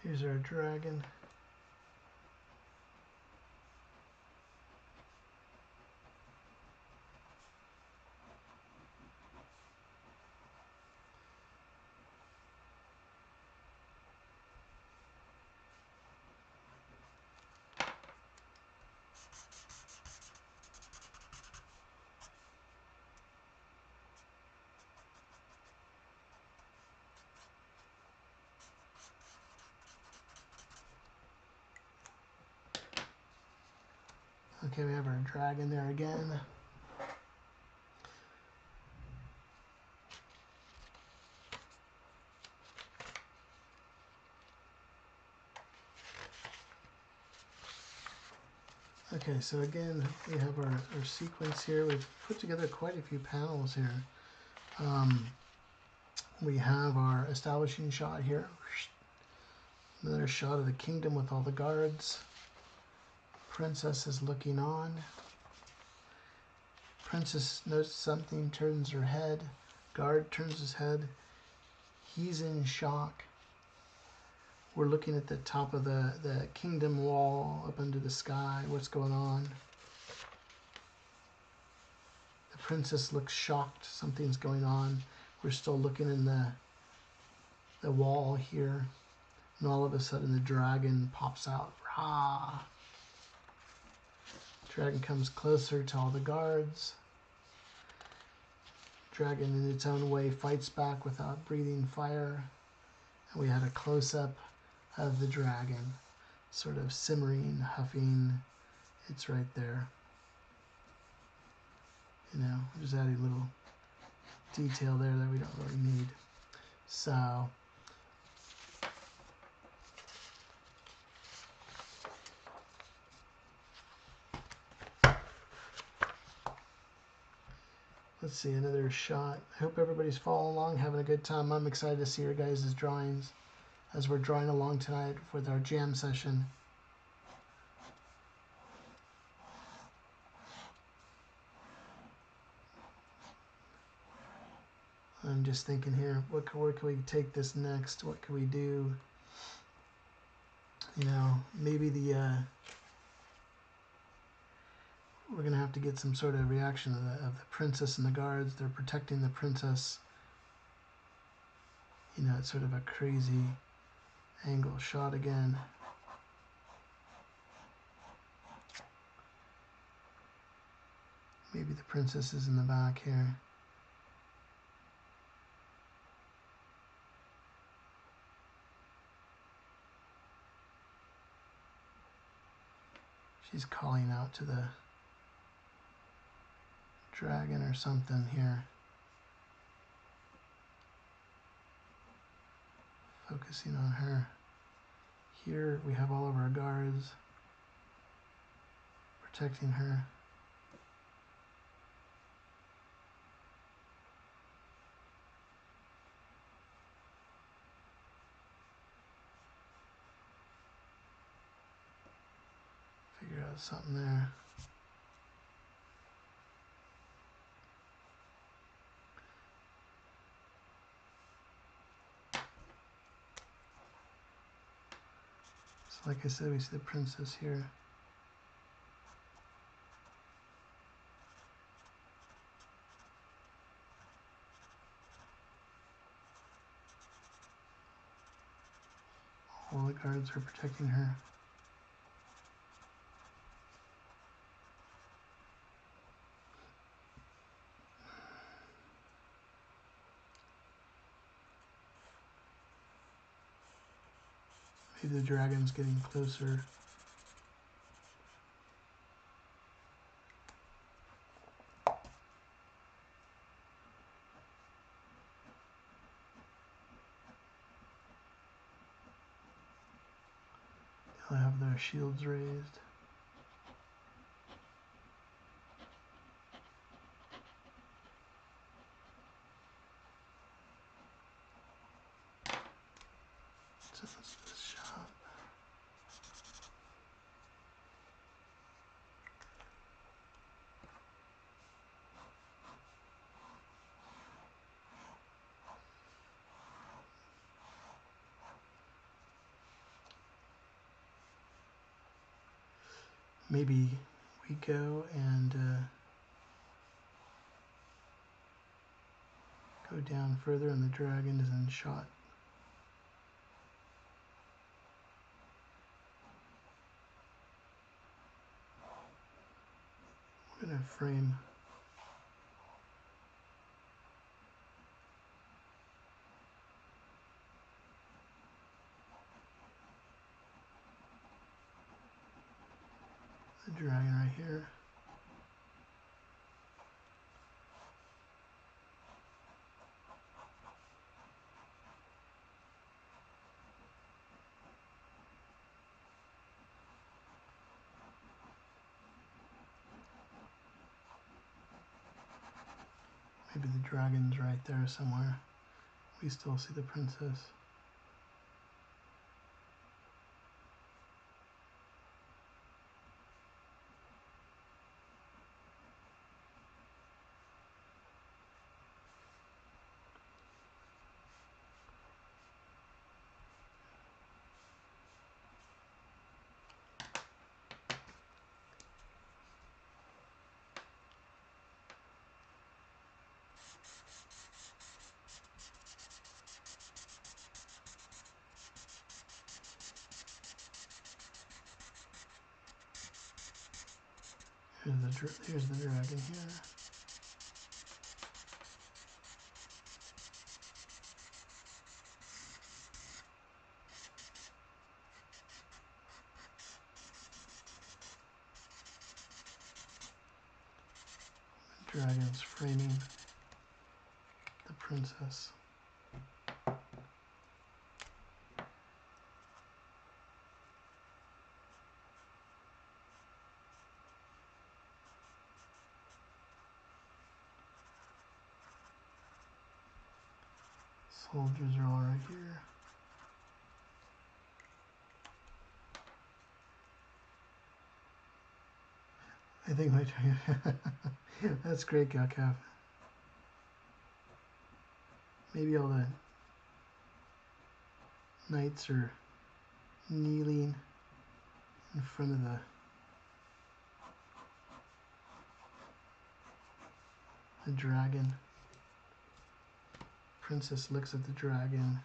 A: Here's our dragon. Okay, we have our dragon there again. Okay, so again, we have our sequence here. We've put together quite a few panels here. We have our establishing shot here. Another shot of the kingdom with all the guards. Princess is looking on. Princess notices something, turns her head. Guard turns his head. He's in shock. We're looking at the top of the kingdom wall up into the sky. What's going on? The princess looks shocked. Something's going on. We're still looking in the wall here. And all of a sudden the dragon pops out. Rah! Dragon comes closer to all the guards. Dragon in its own way fights back without breathing fire. And we had a close-up of the dragon, sort of simmering, huffing. It's right there. You know, just adding a little detail there that we don't really need. So let's see, another shot. I hope everybody's following along, having a good time. I'm excited to see your guys' drawings as we're drawing along tonight with our jam session. I'm just thinking here, where can we take this next? What can we do? You know, maybe we're gonna have to get some sort of reaction of the princess and the guards. They're protecting the princess. You know, it's sort of a crazy angle shot again. Maybe the princess is in the back here. She's calling out to the dragon or something here. Focusing on her. Here we have all of our guards protecting her. Figure out something there. Like I said, we see the princess here. All the guards are protecting her. Maybe the dragon's getting closer. They'll have their shields raised. Just this shot. Maybe we go and go down further and the dragon isn't shot. We're going to frame the dragon right here. Maybe the dragon's right there somewhere. We still see the princess. Here's the dragon here. The dragon's framing the princess. Soldiers are all right here. I think my that's great, Galcaf. Maybe all the knights are kneeling in front of the dragon. Princess looks at the dragon.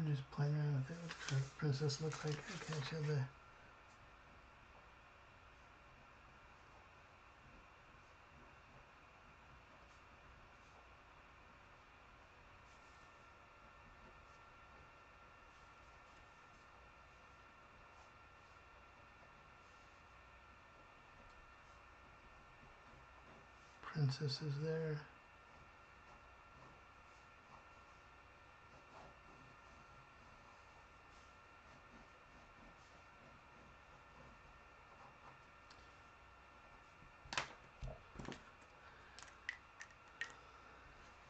A: I'm just playing around with it. What does the princess look like? Okay, so the princess is there.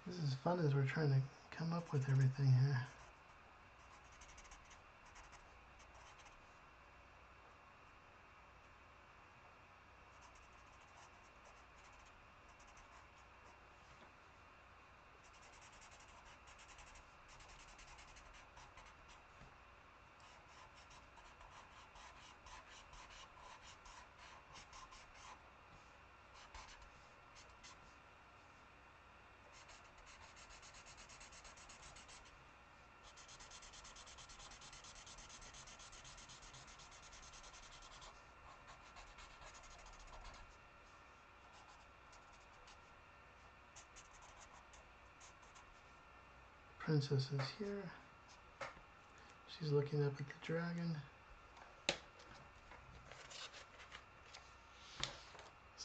A: This is fun as we're trying to come up with everything here. Princess is here. She's looking up at the dragon. Let's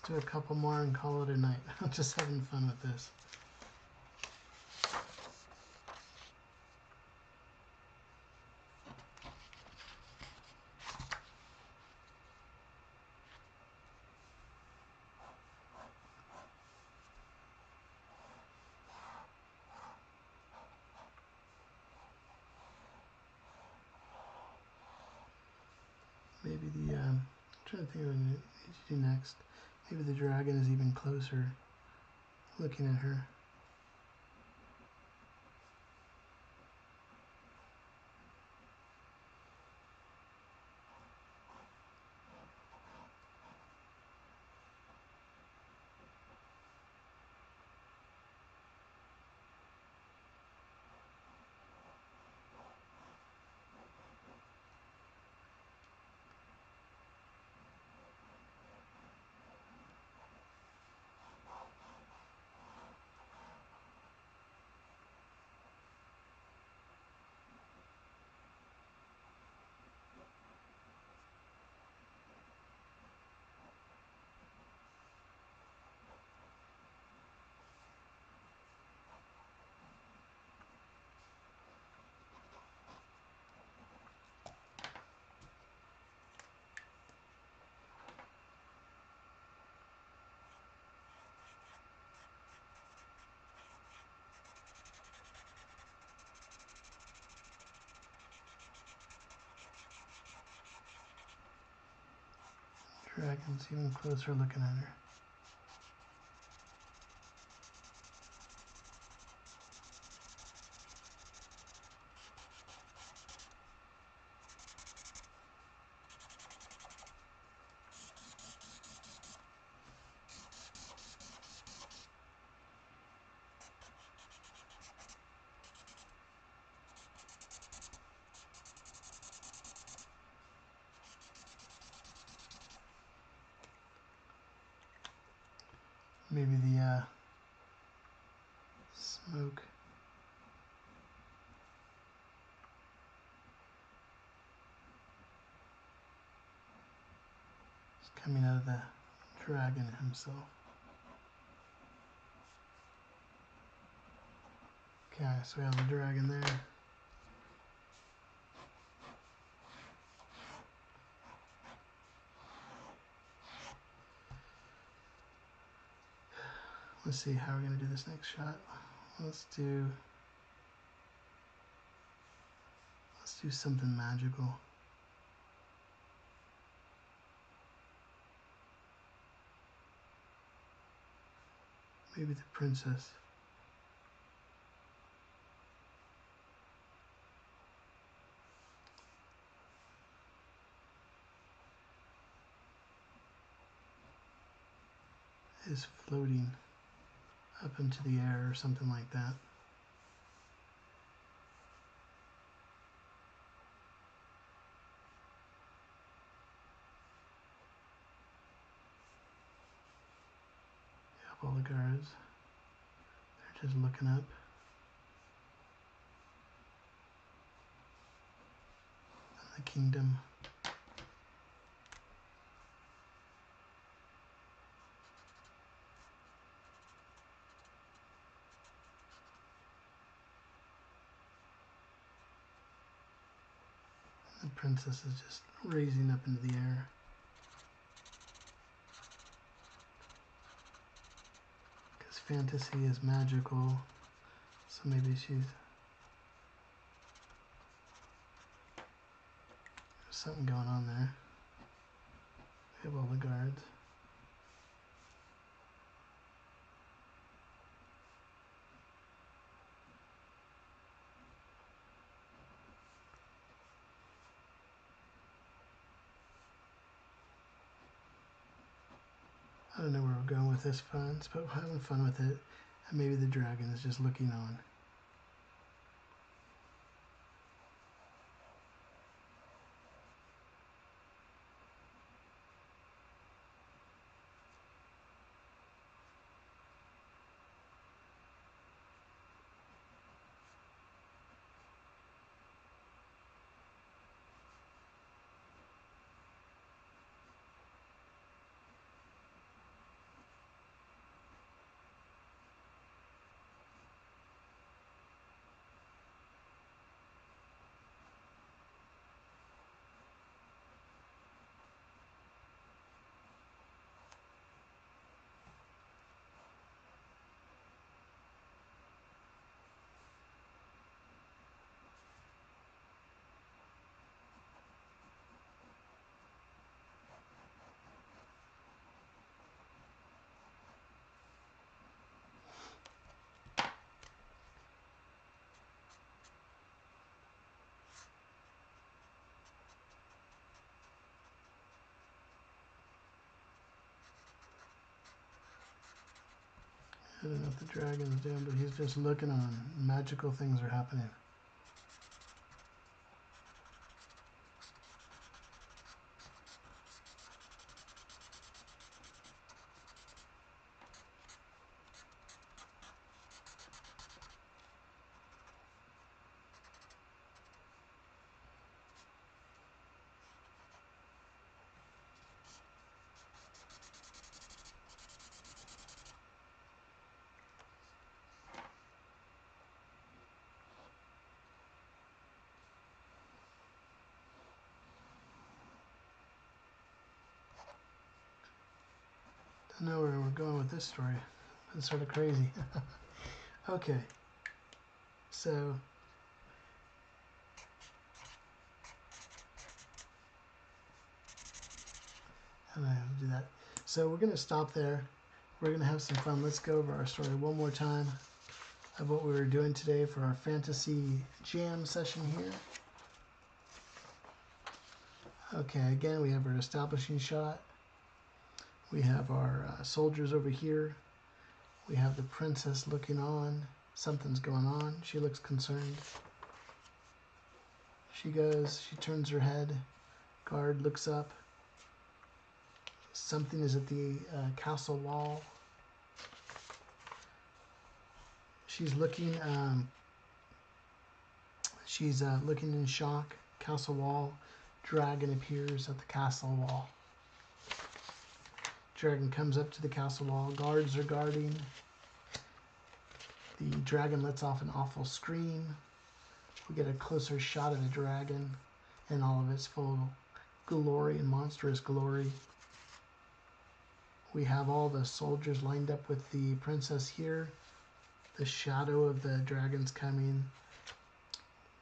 A: do a couple more and call it a night. I'm just having fun with this. Maybe the, I'm trying to think of what I need to do next. Maybe the dragon is even closer looking at her. Dragon's even closer looking at her. Maybe the smoke. Is coming out of the dragon himself. Okay, so we have the dragon there. Let's see how we're going to do this next shot. Let's do something magical. Maybe the princess. Is floating up into the air or something like that. All the guards, they're just looking up. The kingdom. The princess is just raising up into the air. Because fantasy is magical, so maybe there's something going on there. We have all the guards. I don't know where we're going with this fun, but we're having fun with it. And maybe the dragon is just looking on. I don't know what the dragon's doing, but he's just looking on. Magical things are happening. I don't know where we're going with this story. It's sort of crazy. Okay, so how do I have to do that? So we're going to stop there. We're going to have some fun. Let's go over our story one more time of what we were doing today for our fantasy jam session here. Okay, again, we have our establishing shot. We have our soldiers over here. We have the princess looking on. Something's going on. She looks concerned. She turns her head. Guard looks up. Something is at the castle wall. She's looking. She's looking in shock. Castle wall. Dragon appears at the castle wall. Dragon comes up to the castle wall. Guards are guarding. The dragon lets off an awful scream. We get a closer shot of the dragon in all of its full glory and monstrous glory. We have all the soldiers lined up with the princess here. The shadow of the dragon's coming.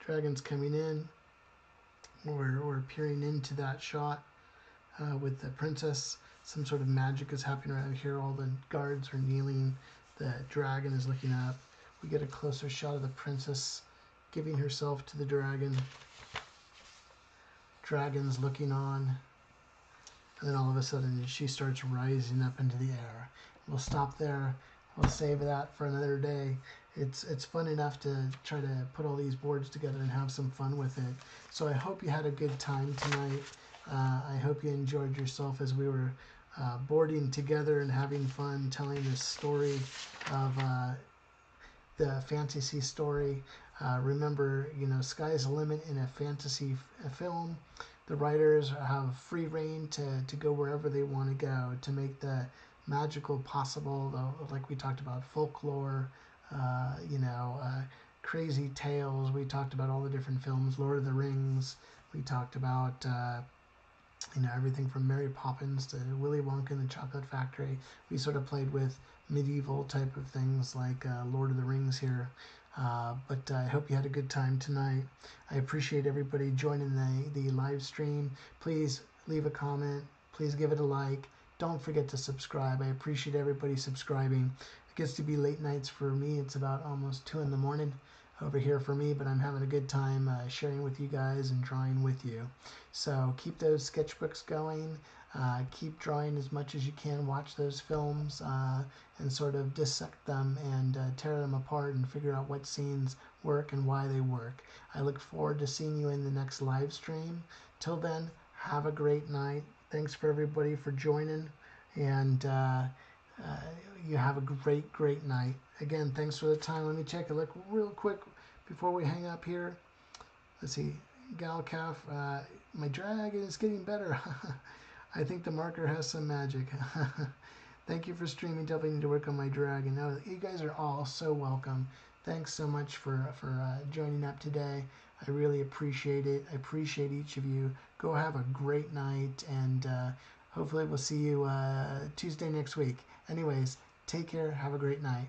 A: Dragon's coming in. We're peering into that shot with the princess. Some sort of magic is happening around here. All the guards are kneeling. The dragon is looking up. We get a closer shot of the princess giving herself to the dragon. Dragon's looking on. And then all of a sudden she starts rising up into the air. We'll stop there. We'll save that for another day. It's fun enough to try to put all these boards together and have some fun with it. So I hope you had a good time tonight. I hope you enjoyed yourself as we were boarding together and having fun telling this story of the fantasy story. Remember, sky's the limit in a fantasy film. The writers have free reign to go wherever they want to go to make the magical possible, though, like we talked about folklore, crazy tales. We talked about all the different films, Lord of the Rings. We talked about everything from Mary Poppins to Willy Wonka and the Chocolate Factory. We sort of played with medieval type of things like Lord of the Rings here. But I hope you had a good time tonight. I appreciate everybody joining the live stream. Please leave a comment. Please give it a like. Don't forget to subscribe. I appreciate everybody subscribing. It gets to be late nights for me. It's about almost 2 in the morning over here for me, but I'm having a good time sharing with you guys and drawing with you. So keep those sketchbooks going. Keep drawing as much as you can. Watch those films and sort of dissect them and tear them apart and figure out what scenes work and why they work. I look forward to seeing you in the next live stream. Till then, have a great night. Thanks for everybody for joining, and you have a great, great night. Again, thanks for the time. Let me check a look real quick before we hang up here. Let's see. Galcaf, my drag is getting better. I think the marker has some magic. Thank you for streaming. Definitely need to work on my drag. And now you guys are all so welcome. Thanks so much for joining up today. I really appreciate it. I appreciate each of you. Go have a great night, and hopefully we'll see you Tuesday next week. Anyways, take care. Have a great night.